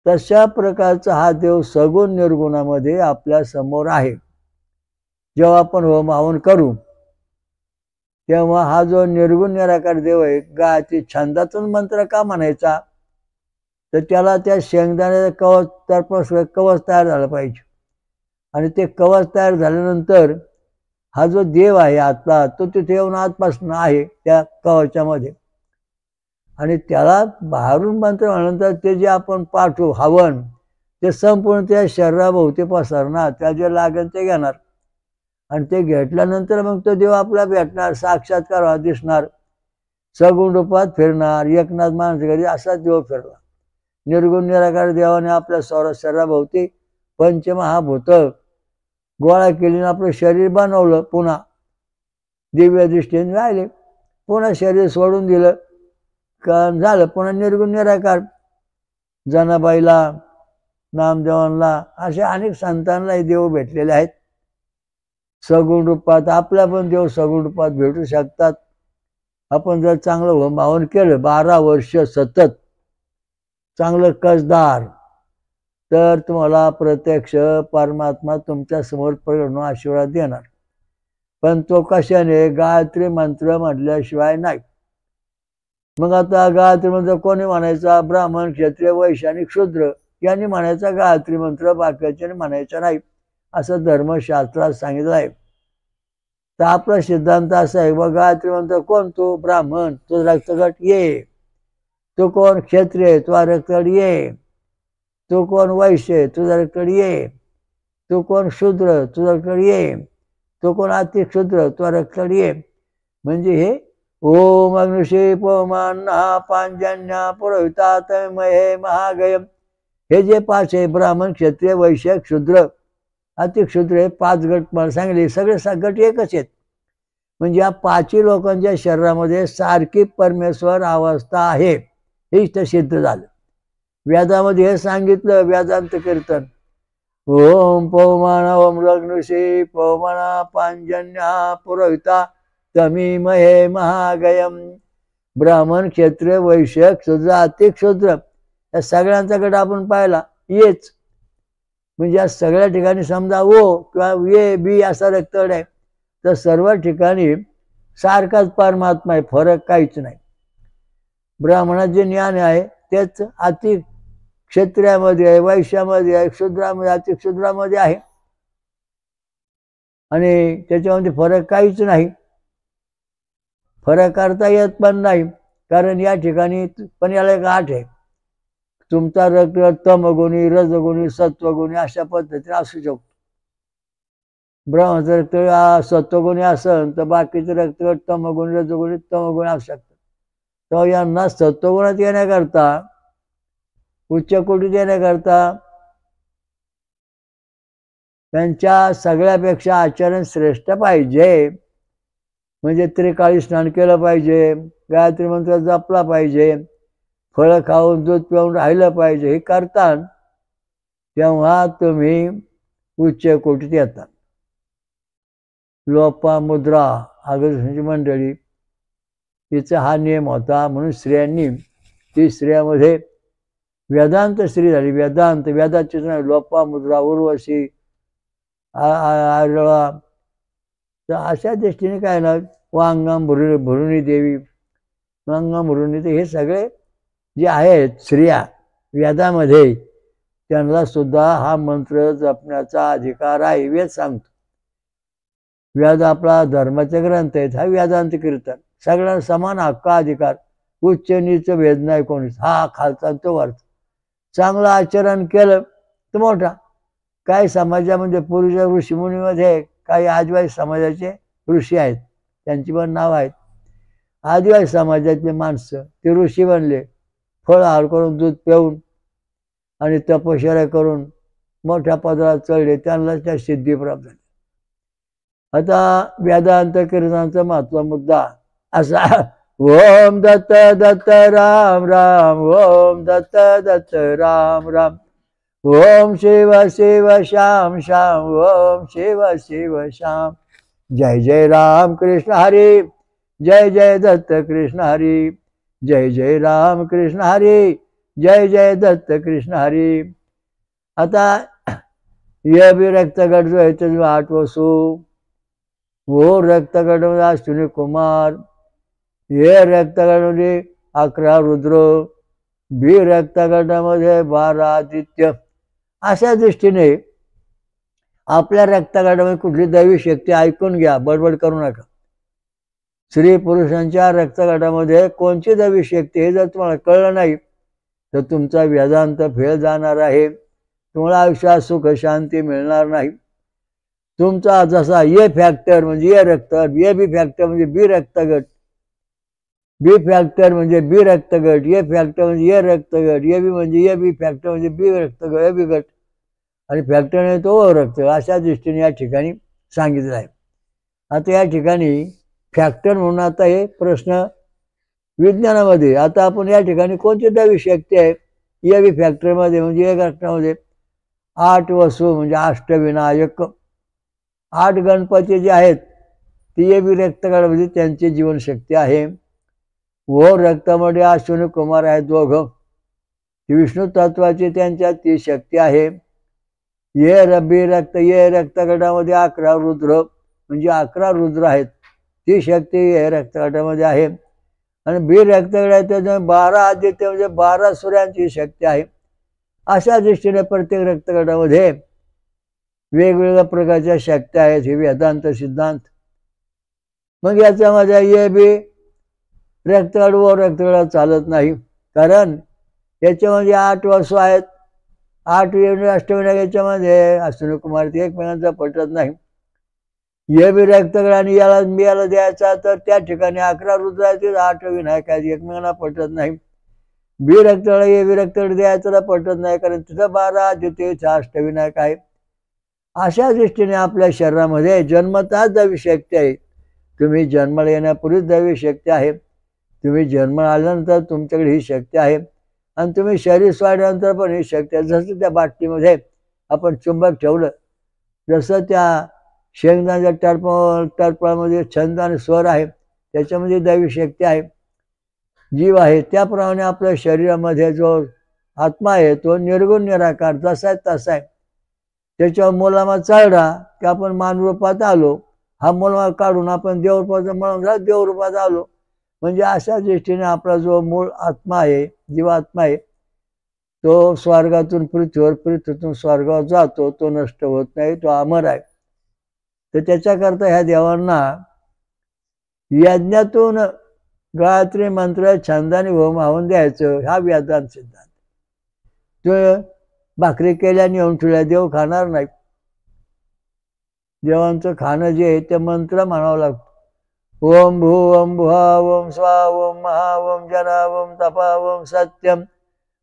तशा प्रकारचा हा देव सगुण निर्गुणामध्ये आपल्या समोर आहे. जेव्हा आपण होम हवन करू तेव्हा हा जो निर्गुण निराकार देव आहे, गायत्री छंदातून मंत्र का म्हणायचा, तर त्याला त्या शेंगदाण्याचं कवच तयार झालं पाहिजे. आणि ते कवच तयार झाल्यानंतर हा जो देव आहे आतला, तो तिथे येऊन आतपासून आहे त्या कवचामध्ये, आणि त्याला बाहेरून मंत्र म्हणल्यानंतर ते जे आपण पाठवू हवन, ते संपूर्ण त्या शरीराभोवती पसरणार, त्या जे लागेल ते घेणार, आणि ते घेतल्यानंतर मग तो देव आपला भेटणार, साक्षात्कार दिसणार, सगुण रूपात फिरणार. एकनाथ माणसाकडे असा देव फिरला. निर्गुण निराकार देवाने आपल्या शरीराभोवती पंचमहाभूत गोळा केली, आपलं शरीर बनवलं, पुन्हा दिव्य दृष्टीने राहिले, पुन्हा शरीर सोडून दिलं का झालं पुन्हा निर्गुण निराकार. जनाबाईला, नामदेवांना, असे अनेक संतांना देव भेटलेले आहेत सगुण रूपात. आपल्या पण देव सगुण रूपात भेटू शकतात. आपण जर चांगलं होम हवन केलं 12 वर्ष सतत चांगलं कसदार, तर तुम्हाला प्रत्यक्ष परमात्मा तुमच्या समोर प्रगट आशीर्वाद देणार. पण तो कशाने, गायत्री मंत्र म्हटल्याशिवाय नाही. मग आता गायत्री मंत्र कोणी म्हणायचा, ब्राह्मण क्षत्रिय वैश्य आणि शूद्र यांनी म्हणायचा गायत्री मंत्र, बाकीच्याने म्हणायचा नाही, असं धर्मशास्त्रात सांगितलं आहे. तर आपला सिद्धांत असा आहे, बघ गायत्री मंत्र कोण, तो ब्राह्मण तो रक्तगट ये, तो कोण क्षत्रिय तो रक्तगट ये, तो कोण वैश्य तुझा रक्तगट ये, तो कोण शूद्र तुझा रक्तगट ये, तो कोण अति क्षुद्र तो रक्तगट ये. म्हणजे हे ओम अग्निशे पवमान्ना पांजन्या पुरोहिता तन्मये महागयम, हे जे 5 आहे, ब्राह्मण क्षत्रिय वैश्य क्षुद्र अतिक्षुद्र, हे 5 गट मला सांगितले. सगळे गट एकच आहेत. म्हणजे या 5 लोकांच्या शरीरामध्ये सारखी परमेश्वर अवस्था आहे, हे इष्ट सिद्ध झालं. वेदामध्ये हे सांगितलं, वेदांत कीर्तन, ओम पवमान ओम अग्निशे पवमाना पांजन्या पुरोहिता तमीमहे महागयम. ब्राह्मण क्षत्रिय वैश्य क्षुद्र अतिक्षुद्र या सगळ्यांचा गट आपण पाहिला येच. म्हणजे या सगळ्या ठिकाणी समजा ओ किंवा ए बी असा रक्तगट आहे, तर सर्व ठिकाणी सारखाच परमात्मा आहे, फरक काहीच नाही. ब्राह्मणाचे जे ज्ञान आहे तेच अति क्षत्रियामध्ये आहे, वैश्यामध्ये आहे, क्षुद्रामध्ये अतिक्षुद्रामध्ये आहे, आणि त्याच्यामध्ये फरक काहीच नाही. फरक करता येत पण नाही, कारण या ठिकाणी पण याला एक आठ आहे. तुमचा रक्तगट तमगुणी रजगुणी सत्वगुणी अशा पद्धतीने असू शकतो. ब्राह्मणाचं रक्तगट सत्वगुणी असेल तर बाकीचे रक्तगट तमगुणी रजगुणी तमगुणी असू शकतात. तर यांना सत्वगुणात येण्याकरता, उच्च कोटीत येण्याकरता त्यांच्या सगळ्यापेक्षा आचरण श्रेष्ठ पाहिजे. म्हणजे त्रिकाळी स्नान केलं पाहिजे, गायत्री मंत्र जपला पाहिजे, फळं खाऊन दूध पिऊन राहिलं पाहिजे. हे करता तेव्हा तुम्ही उच्च कोटीत येतात. लोपामुद्रा अगरबत्तीची मंडळी तिचा हा नियम होता. म्हणून स्त्रियांनी ती स्त्रियामध्ये वेदांत स्त्री झाली. वेदांत वेदाची लोपामुद्रा, उर्वशी, आरळा. तर अशा दृष्टीने काय ना, वांगम भरुणी देवी, वांगम भरुणी, हे सगळे जे आहेत स्त्रिया वेदामध्ये, त्यांना सुद्धा हा मंत्र जपण्याचा अधिकार आहे. वेद सांगतो. वेद आपला धर्माचे ग्रंथ आहेत. हा वेदांत कीर्तन, सगळ्यांना समान हक्क अधिकार, उच्च नीच भेद नाही कोणीच. हा खालचा तो वरचा. चांगलं आचरण केलं तर मोठा. काही समाजामध्ये पूर्वीच्या ऋषीमुनीमध्ये काही आदिवासी समाजाचे ऋषी आहेत, त्यांची पण नाव आहेत. आदिवासी समाजातले माणसं ते ऋषी बनले. फळ आहार करून, दूध पिऊन आणि तपश्चर्या करून मोठ्या पदावर चढले. त्यांना त्या सिद्धी प्राप्त झाली. आता वेदांत कीर्तनाचा महत्त्वाचा मुद्दा असा, ओम दत्त दत्त राम राम, ओम दत्त दत्त राम राम, ओम शिव शिव श्याम श्याम, ओम शिव शिव श्याम. जय जय राम कृष्ण हरी, जय जय दत्त कृष्ण हरी, जय जय राम कृष्ण हरी, जय जय दत्त कृष्ण हरी. आता ये भी रक्तगट जो आहे ते 8 वसू, वो रक्तगट मध्ये अश्विनी कुमार, हे रक्तगटामध्ये 11 रुद्र, बी रक्तगटामध्ये 12 आदित्य. अशा दृष्टीने आपल्या रक्तगटामध्ये कुठली दैवी शक्ती, ऐकून घ्या, बडबड करू नका. स्त्री पुरुषांच्या रक्तगटामध्ये कोणची दैवी शक्ती हे जर तुम्हाला कळलं नाही तर तुमचा वेदांत फेल जाणार आहे. तुम्हाला आयुष्यात सुख शांती मिळणार नाही. तुमचा जसा ए फॅक्टर म्हणजे ए रक्तगट, ए बी फॅक्टर म्हणजे बी रक्तगट, बी फॅक्टर म्हणजे बी रक्तगट, ए फॅक्टर म्हणजे ए रक्तगट, ए बी म्हणजे ए बी फॅक्टर म्हणजे बी रक्तगट, ए बी गट, आणि फॅक्टरने तो रक्त. अशा दृष्टीने या ठिकाणी सांगितलं आहे. आता या ठिकाणी फॅक्टर म्हणून आता हे प्रश्न विज्ञानामध्ये, आता आपण या ठिकाणी कोणती दैवी शक्ती आहे ए बी फॅक्टरमध्ये म्हणजे एक रक्तामध्ये 8 वसू म्हणजे अष्टविनायक, 8 गणपती जे आहेत ती ए बी रक्तगटामध्ये त्यांची जीवनशक्ती आहे. व रक्तामध्ये अश्विनी कुमार आहेत दोघं, विष्णू तत्वाची त्यांच्यात ती शक्ती आहे. ये रक्तगटामध्ये 11 रुद्र म्हणजे 11 रुद्र आहेत, ती शक्ती हे रक्तगटामध्ये आहे. आणि बी रक्तगट आहे त्याच्यामध्ये 12 आदित्य म्हणजे 12 सूर्यांची शक्ती आहे. अशा दृष्टीने प्रत्येक रक्तगटामध्ये वेगवेगळ्या प्रकारच्या शक्त्या आहेत. हे वेदांत सिद्धांत. मग याच्यामध्ये ये बी रक्तगट व रक्तगटात चालत नाही, कारण याच्यामध्ये 8 वसू आहेत, 8 अष्टविनायक याच्यामध्ये अश्विनी कुमार, ते एकमेकांचा पटत नाही. ये बी रक्तगट आणि याला द्यायचा तर त्या ठिकाणी 11 रुद्र आहेत, 8 विनायक आहेत, एकमेकांना पटत नाही. बी रक्तगट ये बी रक्तगट द्यायचं पटत नाही, कारण तिथं 12 आदित्य, अष्टविनायक आहे. अशा दृष्टीने आपल्या शरीरामध्ये जन्मताच दैवी शक्ती आहे. तुम्ही जन्माला येण्यापूर्वीच दैवी शक्ती आहे. तुम्ही जन्म आल्यानंतर तुमच्याकडे ही शक्ती आहे, आणि तुम्ही शरीर वाढल्यानंतर पण ही शक्ती आहे. जसं त्या बाटलीमध्ये आपण चुंबक ठेवलं, जसं त्या शेंगदाण्याच्या टरफळामध्ये छंद आणि स्वर आहे, त्याच्यामध्ये दैवी शक्ती आहे, जीव आहे. त्याप्रमाणे आपल्या शरीरामध्ये जो आत्मा आहे तो निर्गुण निराकार जसा आहे तसा आहे. त्याच्यावर मोलामा चढला की आपण मानरूपात आलो, हा मोलामा काढून आपण देवरूपाचा म्हणून देवरूपात आलो. म्हणजे अशा दृष्टीने आपला जो मूळ आत्मा आहे, जीवात्मा आहे, तो स्वर्गातून पृथ्वीवर, पृथ्वीतून स्वर्गावर जातो, तो नष्ट होत नाही, तो अमर आहे. तर त्याच्याकरता ह्या देवांना यज्ञातून गायत्री मंत्र छंदाने होम वाहून द्यायचं, हा वेदांत सिद्धांत. तो भाकरी केल्याने येऊन ठेवल्या, देव खाणार नाही. देवांचं खाणं जे आहे ते मंत्र म्हणावं लागतं. ओम भू ओम भुहा ओम स्वा ओम महा ओम जना ओम तपा ओम सत्यम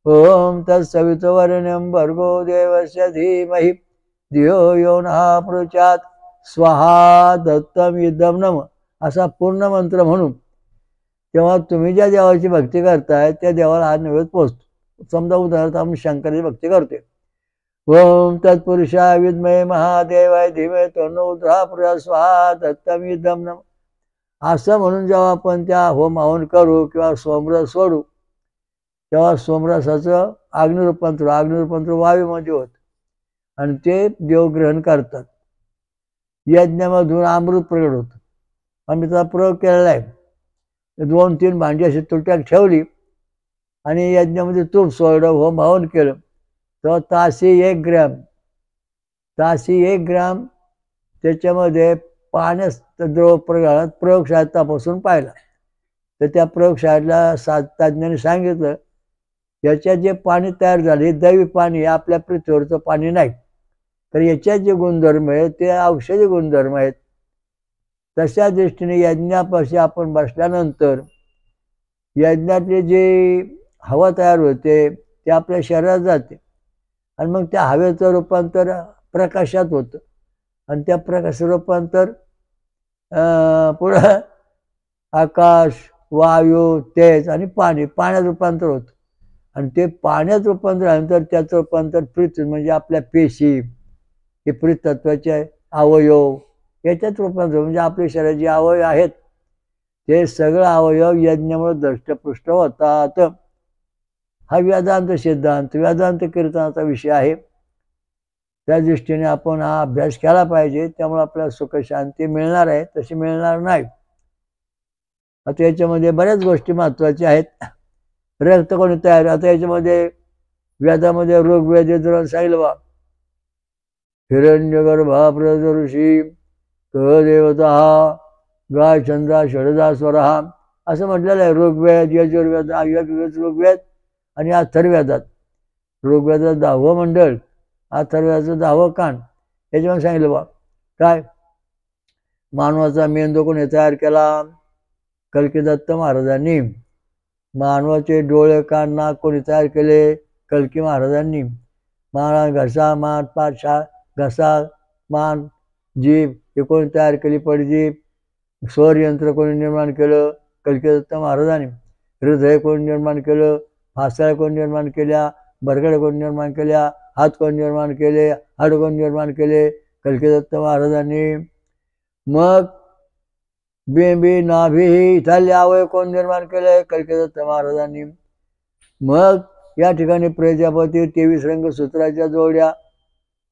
ओम तत्सवितुर्वरेण्यं भर्गो देवस्य धीमहि धियो यो नः प्रचोदयात् स्वाहा दत्तम इदं नमः. असा पूर्ण मंत्र म्हणून तेव्हा तुम्ही ज्या देवाची भक्ती करताय त्या देवाला हा नैवेद्य पोचतो. समजा उदाहरणार्थ आपण शंकराची भक्ती करते, ओम तत्पुरुषाय विद्महे महादेवाय धीमहि तन्नो रुद्रः प्रचोदयात् स्वाहा तत्सवितुर्वरेण्यं नमः असं म्हणून जेव्हा आपण त्या होम हवन करू किंवा सोमरस सोडू तेव्हा सोमरसाचं अग्निरूपांतर वायूमध्ये होत आणि ते देव ग्रहण करतात. यज्ञामधून अमृत प्रगट होतं. आम्ही त्याचा प्रयोग केलेला आहे. 2-3 भांडी अशी तुट्यात ठेवली आणि यज्ञामध्ये तूप सोडलं, होम हवन केलं, तर ताशी 1 ग्रॅम त्याच्यामध्ये पाण्यात द्रव प्रगाळात प्रयोगशाळेत तपासून पाहिला. तर त्या प्रयोगशाळेतल्या तज्ज्ञांनी सांगितलं याच्यात जे पाणी तयार झाले हे दैवी पाणी, आपल्या पृथ्वीवरचं पाणी नाही, तर याच्यात जे गुणधर्म आहेत ते औषधी गुणधर्म आहेत. तशा दृष्टीने यज्ञापाशी आपण बसल्यानंतर यज्ञातली जी हवा तयार होते ते आपल्या शरीरात जाते आणि मग त्या हवेचं रूपांतर प्रकाशात होतं आणि त्या प्रकाशाचं रूपांतर पुढं आकाश, वायू, तेज आणि पाण्यात रूपांतर होतं आणि ते पाण्यात रूपांतर झाल्यानंतर त्याचं रूपांतर पृथ्वी म्हणजे आपल्या पेशी, हे पृथ्वीतत्वाचे अवयव याच्यात रूपांतर म्हणजे आपल्या शरीराचे जे अवयव आहेत ते सगळं अवयव यज्ञामुळे दष्टपुष्ट होतात. हा वेदांत सिद्धांत, वेदांत कीर्तनाचा विषय आहे. त्या दृष्टीने आपण हा अभ्यास केला पाहिजे. त्यामुळे आपल्याला सुख शांती मिळणार आहे, तशी मिळणार नाही. आता याच्यामध्ये बऱ्याच गोष्टी महत्त्वाच्या आहेत. रक्त कोणी तयार, आता याच्यामध्ये वेदामध्ये ऋग्वेद यजुर्वेद सांगितलं बा, हिरण्यगर्भा प्रदर्शी क देवता गाय चंद्रा षडजा स्वरहा असं म्हटलेलं आहे. ऋग्वेद, यजुर्वेद, ऋग्वेद आणि अथर्ववेदात. ऋग्वेदाचं 10वं मंडळ, अथर्ववेदाचं 10वं कांड. याच्यामध्ये सांगितलं बा काय, मानवाचा मेंदू कोणी तयार केला? कल्कीदत्त महाराजांनी. मानवाचे डोळे, कान, नाक कोणी तयार केले? कल्की महाराजांनी. घसा, मान, पाठ, घसा, मान, जीभ हे कोणी तयार केली? पडजीभ. स्वरयंत्र कोणी निर्माण केलं? कल्कीदत्त महाराजांनी. हृदय कोणी निर्माण केलं? फासळ्या कोणी निर्माण केल्या? बरगड्या कोणी निर्माण केल्या? हात कोणी निर्माण केले? हाड कोणी निर्माण केले? कल्कीदत्त महाराजांनी. मग बेंबी, नाभी इथले अवयव कोण निर्माण केले? कल्कीदत्त महाराजांनी. मग या ठिकाणी प्रजापती 23 रंगसूत्राच्या जोड्या,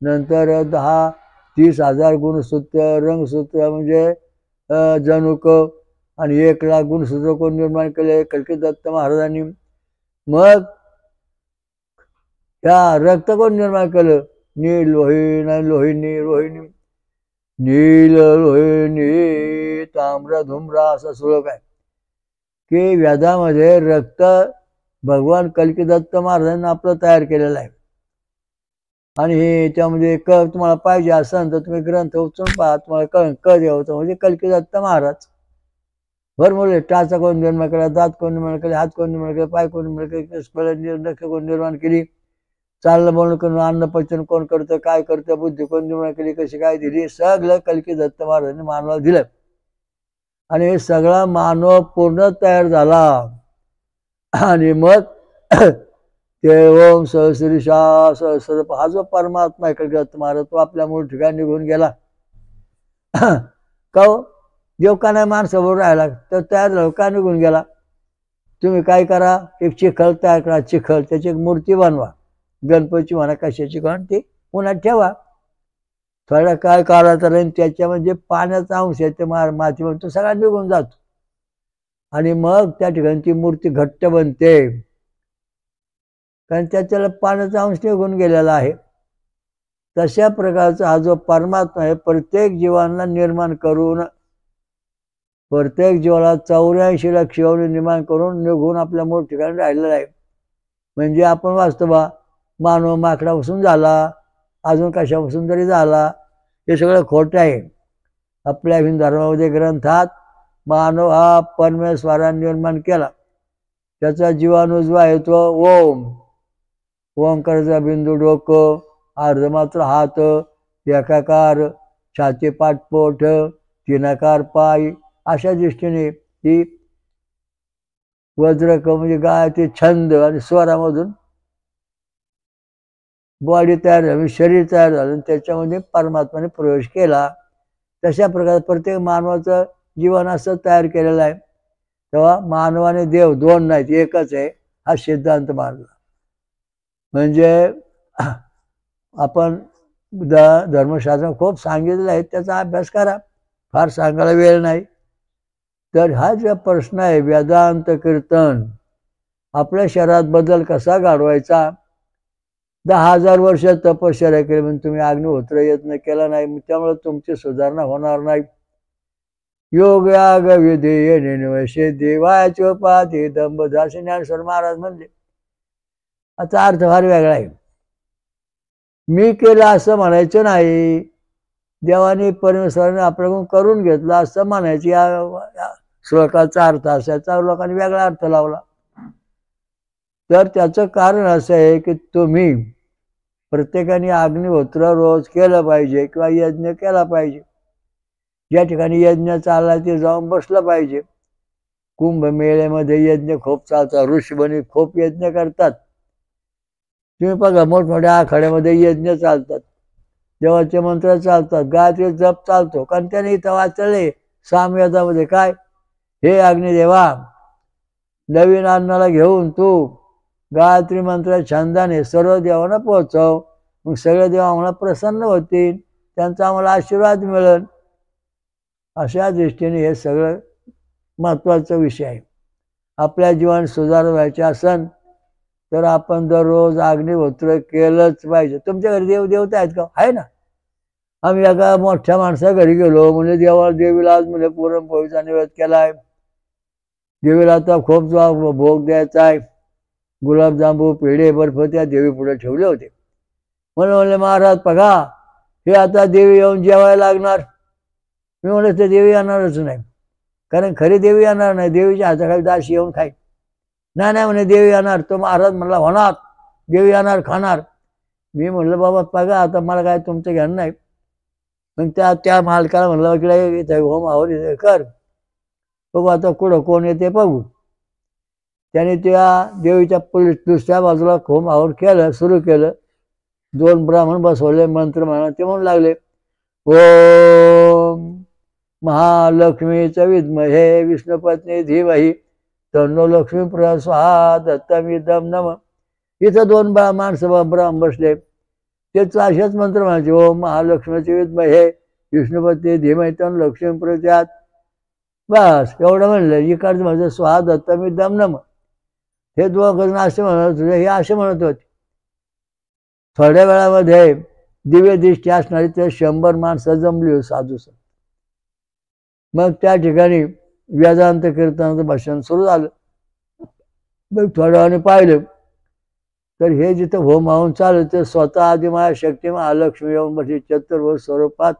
नंतर 10-30,000 गुणसूत्र, रंगसूत्र म्हणजे जनुक आणि 1,00,000 गुणसूत्र कोण निर्माण केले? कल्कीदत्त महाराजांनी. मग या रक्त कोण निर्माण केलं? नील लोहिनी, रोहिणी, नील रोहिणी ताम्र धूम्र असा श्लोक आहे की वेदामध्ये रक्त भगवान कल्कीदत्त महाराजांनी आपलं तयार केलेलं आहे. आणि हे त्यामध्ये तुम्हाला पाहिजे असेल तर तुम्ही ग्रंथ उचलून पहा, तुम्हाला क देवतं म्हणजे कल्कीदत्त महाराज. बरोबर. टाचा कोण निर्माण केला? दात कोण निर्माण केले? हात कोण निर्माण केले? पाय कोण निर्माण केले? नख कोण निर्माण केली? चालणं बोलणं करून अन्न पचन कोण करतं? काय करतं? बुद्धी कोण निर्माण केली? कशी काय दिली? सगळं कल्कीदत्त महाराजांनी मानवाला दिलं. आणि हे सगळा मानव पूर्ण तयार झाला आणि मग ते ओम सहस्रीशा सहस्र हा जो परमात्मा आहे कल्कीदत्त महाराज, तो आपल्या मूळ ठिकाणी निघून गेला. का देव का नाही माणसाबरोबर राहिला? तर तयार झाला का निघून गेला? तुम्ही काय करा, एक चिखल तयार करा, चिखल त्याची एक मूर्ती बनवा, गणपती म्हणा कशाची कोण ती उन्हात ठेवा. थोड्या काय काळाचा राहील त्याच्यामध्ये पाण्याचा अंश आहे ते माती म्हणून तो सगळा निघून जातो आणि मग त्या ठिकाणी ती मूर्ती घट्ट बनते, कारण त्याच्याला पाण्याचा अंश निघून गेलेला आहे. तशा प्रकारचा हा जो परमात्मा आहे प्रत्येक जीवांना निर्माण करून, प्रत्येक जीवाला 84 लक्ष निर्माण करून निघून आपल्या मूळ ठिकाणी राहिलेला आहे. म्हणजे आपण वास्तवा मानव माकडापासून झाला, अजून कशापासून तरी झाला, हे सगळं खोटं आहे. आपल्या हिंदू धर्मामध्ये ग्रंथात मानव हा परमेश्वराने निर्माण केला, त्याचा जीवाणू जो आहे तो ओम, ओंकाराचा बिंदू डोकं, अर्धमात्र हात, एकाकार छाती पाठपोट, तीनाकार पाय, अशा दृष्टीने ही वज्रक म्हणजे गायत्री छंद आणि स्वरामधून बॉडी तयार झाली, शरीर तयार झालं, त्याच्यामध्ये परमात्माने प्रवेश केला. तशा प्रकारे प्रत्येक मानवाचं जीवन असं तयार केलेलं आहे. तेव्हा मानवाने देव दोन नाहीत, एकच आहे, हा सिद्धांत मानला. म्हणजे आपण धर्मशास्त्र खूप सांगितलेलं आहे, त्याचा अभ्यास करा, फार सांगायला वेळ नाही. तर हा जो प्रश्न आहे वेदांत कीर्तन, आपल्या शरीरात बदल कसा घडवायचा, 10,000 वर्ष तपश्चर्या केली म्हणून तुम्ही अग्निहोत्र यत्न केला नाही, त्यामुळे तुमची सुधारणा होणार नाही. योग याग विधी निवशे देवाचे उपाधी दंभदासी ज्ञानेश्वर महाराज म्हणले. याचा अर्थ फार वेगळा आहे. मी केलं असं म्हणायचं नाही, देवाने परमेश्वराने आपल्याकडून करून घेतलं असं म्हणायचं. या श्लोकाचा अर्थ असायचा, लोकांनी वेगळा अर्थ लावला. तर त्याचं कारण असं आहे की तुम्ही प्रत्येकाने अग्निहोत्र रोज केलं पाहिजे किंवा यज्ञ केला पाहिजे. ज्या ठिकाणी यज्ञ चालला ते जाऊन बसलं पाहिजे. कुंभमेळ्यामध्ये यज्ञ खूप चालतात, ऋषीमुनी खूप यज्ञ करतात. तुम्ही बघा मोठमोठ्या आखाड्यामध्ये यज्ञ चालतात, देवाचे मंत्र चालतात, गायत्री जप चालतो. कारण त्याने इथं वाचले सामवेदामध्ये काय, हे अग्निदेवा, नवीन अन्नाला घेऊन तू गायत्री मंत्र छंदाने सर्व देवांना पोहोचव, मग सगळे देव आम्हाला प्रसन्न होतील, त्यांचा आम्हाला आशीर्वाद मिळेल. अशा दृष्टीने हे सगळं महत्त्वाचा विषय आहे. आपल्या जीवन सुधार व्हायचे असेल तर आपण दररोज अग्निहोत्र केलंच पाहिजे. तुमच्या घरी देवता आहेत का? आहे ना. आम्ही एका मोठ्या माणसा घरी गेलो, म्हणजे देवीला आज म्हणजे पुरणपोळीचा नैवेद्य केलाय, देवीला आता खूप भोग द्यायचा आहे, गुलाबजांबू पेढे बर्फ त्या देवी पुढे ठेवले होते. म्हणले महाराज बघा, हे आता देवी येऊन जेवायला लागणार. मी म्हणलं ते देवी येणारच नाही, कारण खरी देवी येणार नाही, देवीच्या हाताखाली दाशी येऊन खाई. नाही म्हणे देवी येणार. तो महाराज म्हणला होणार, देवी येणार खाणार. मी म्हणलं बाबा बघा, आता मला काय तुमचं ज्ञान नाही. मग त्या मालकाला म्हणलं इकडे होम आवर कर, बघू आता कुठं कोण येते बघू. त्याने त्या देवीच्या दुसऱ्या बाजूला होम आवर केलं, सुरू केलं. 2 ब्राह्मण बसवले, मंत्र म्हणा. ते म्हणू लागले, ओम महालक्ष्मीचं विद्महे विष्णुपत्नी धीमहि तन्नो लक्ष्मी प्रस्वाहा दत्तमिदं नमः. इथं 2 माणसं ब्राह्मण बसले, तेच असेच मंत्र म्हणायचे, ओम महालक्ष्मीचे विद्महे विष्णुपत्नी धीमहि तन्नो लक्ष्मी प्रस्वाहा. बस एवढं म्हणलं. इकडचं म्हणजे स्वाहा दत्तमिदं नमः. हे 2 जण असे म्हणत होते, हे असे म्हणत होते. थोड्या वेळामध्ये दिव्य दृष्टी असणारी ते 100 माणसं जमली हो, साधू. मग त्या ठिकाणी वेदांत कीर्तनाचं भाषण सुरू झालं. मग थोड्या वेळाने पाहिलं तर हे जिथं होम होऊन चालू ते स्वतः आदिमाया शक्ती महालक्ष्मी येऊन बसली चतुर्भुज स्वरूपात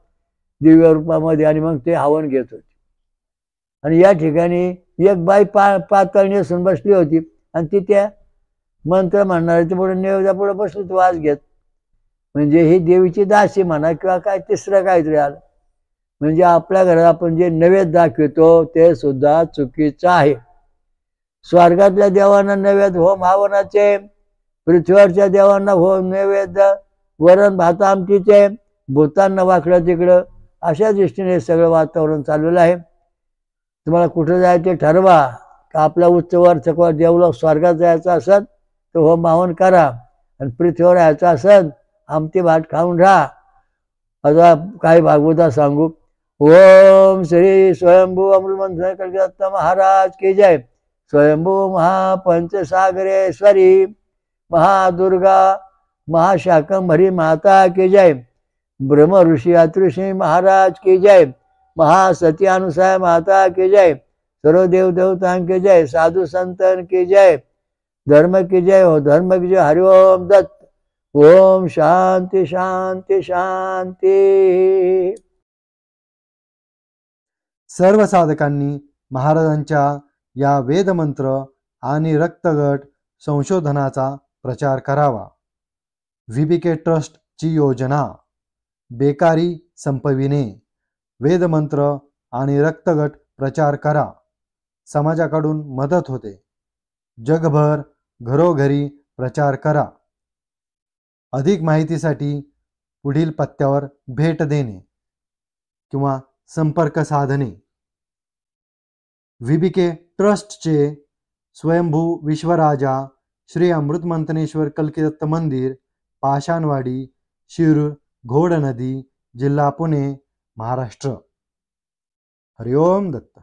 दिव्य रूपामध्ये, आणि मग ते हवन घेत होते. आणि या ठिकाणी एक बाई पातळ नेसून बसली होती, आणि ती त्या मंत्र म्हणणाऱ्याच्या पुढे नेवद्या पुढे बसली, तो वास घेत. म्हणजे ही देवीची दासी म्हणा किंवा काय तिसरं काहीतरी आलं. म्हणजे आपल्या घरात आपण जे नैवेद्य दाखवतो ते सुद्धा चुकीचं आहे. स्वर्गातल्या देवांना नैवेद्य होम हवनाचे, पृथ्वीवरच्या देवांना होम नैवेद्य वरण भात आमटीचे, भूतांना वाकडं तिकडं. अशा दृष्टीने सगळं वातावरण चाललेलं आहे. तुम्हाला कुठं जायचं ठरवा, का आपल्या उच्चवर चकवा देवला स्वर्गात जायचं असेल तर होम हवन करा, आणि पृथ्वीवर यायचं असेल आमटी भात खाऊन राहा. आता काही भागवता सांगू. ओम श्री स्वयंभू अमृतमंथन कलिदत्त महाराज की जय. स्वयंभू महापंचसागरेश्वरी महादुर्गा महाशाकंभरी माता की जय. ब्रह्म ऋषी अतृषी महाराज की जय. महासती अनुसाय माता की जय. सर्व देव देवतां की जय. साधु संतन की जय. धर्म की जय हो, धर्म की जय. हरिओम दत्त. ओम शांती शांती शांती. सर्व साधकांनी महाराजांच्या या वेदमंत्र आणि रक्तगट संशोधनाचा प्रचार करावा. VBK ट्रस्टची योजना बेकारी संपविणे, वेदमंत्र आणि रक्तगट प्रचार करा. समाजाकडून मदत होते. जगभर घरोघरी प्रचार करा. अधिक माहितीसाठी पुढील पत्त्यावर भेट देणे किंवा संपर्क साधणे. VBK ट्रस्टचे स्वयंभू विश्वराजा श्री अमृतमंथनेश्वर कल्किदत्त मंदिर, पाषाणवाडी, शिरूर, घोड नदी, जिल्हा पुणे, महाराष्ट्र. हरिओम दत्त.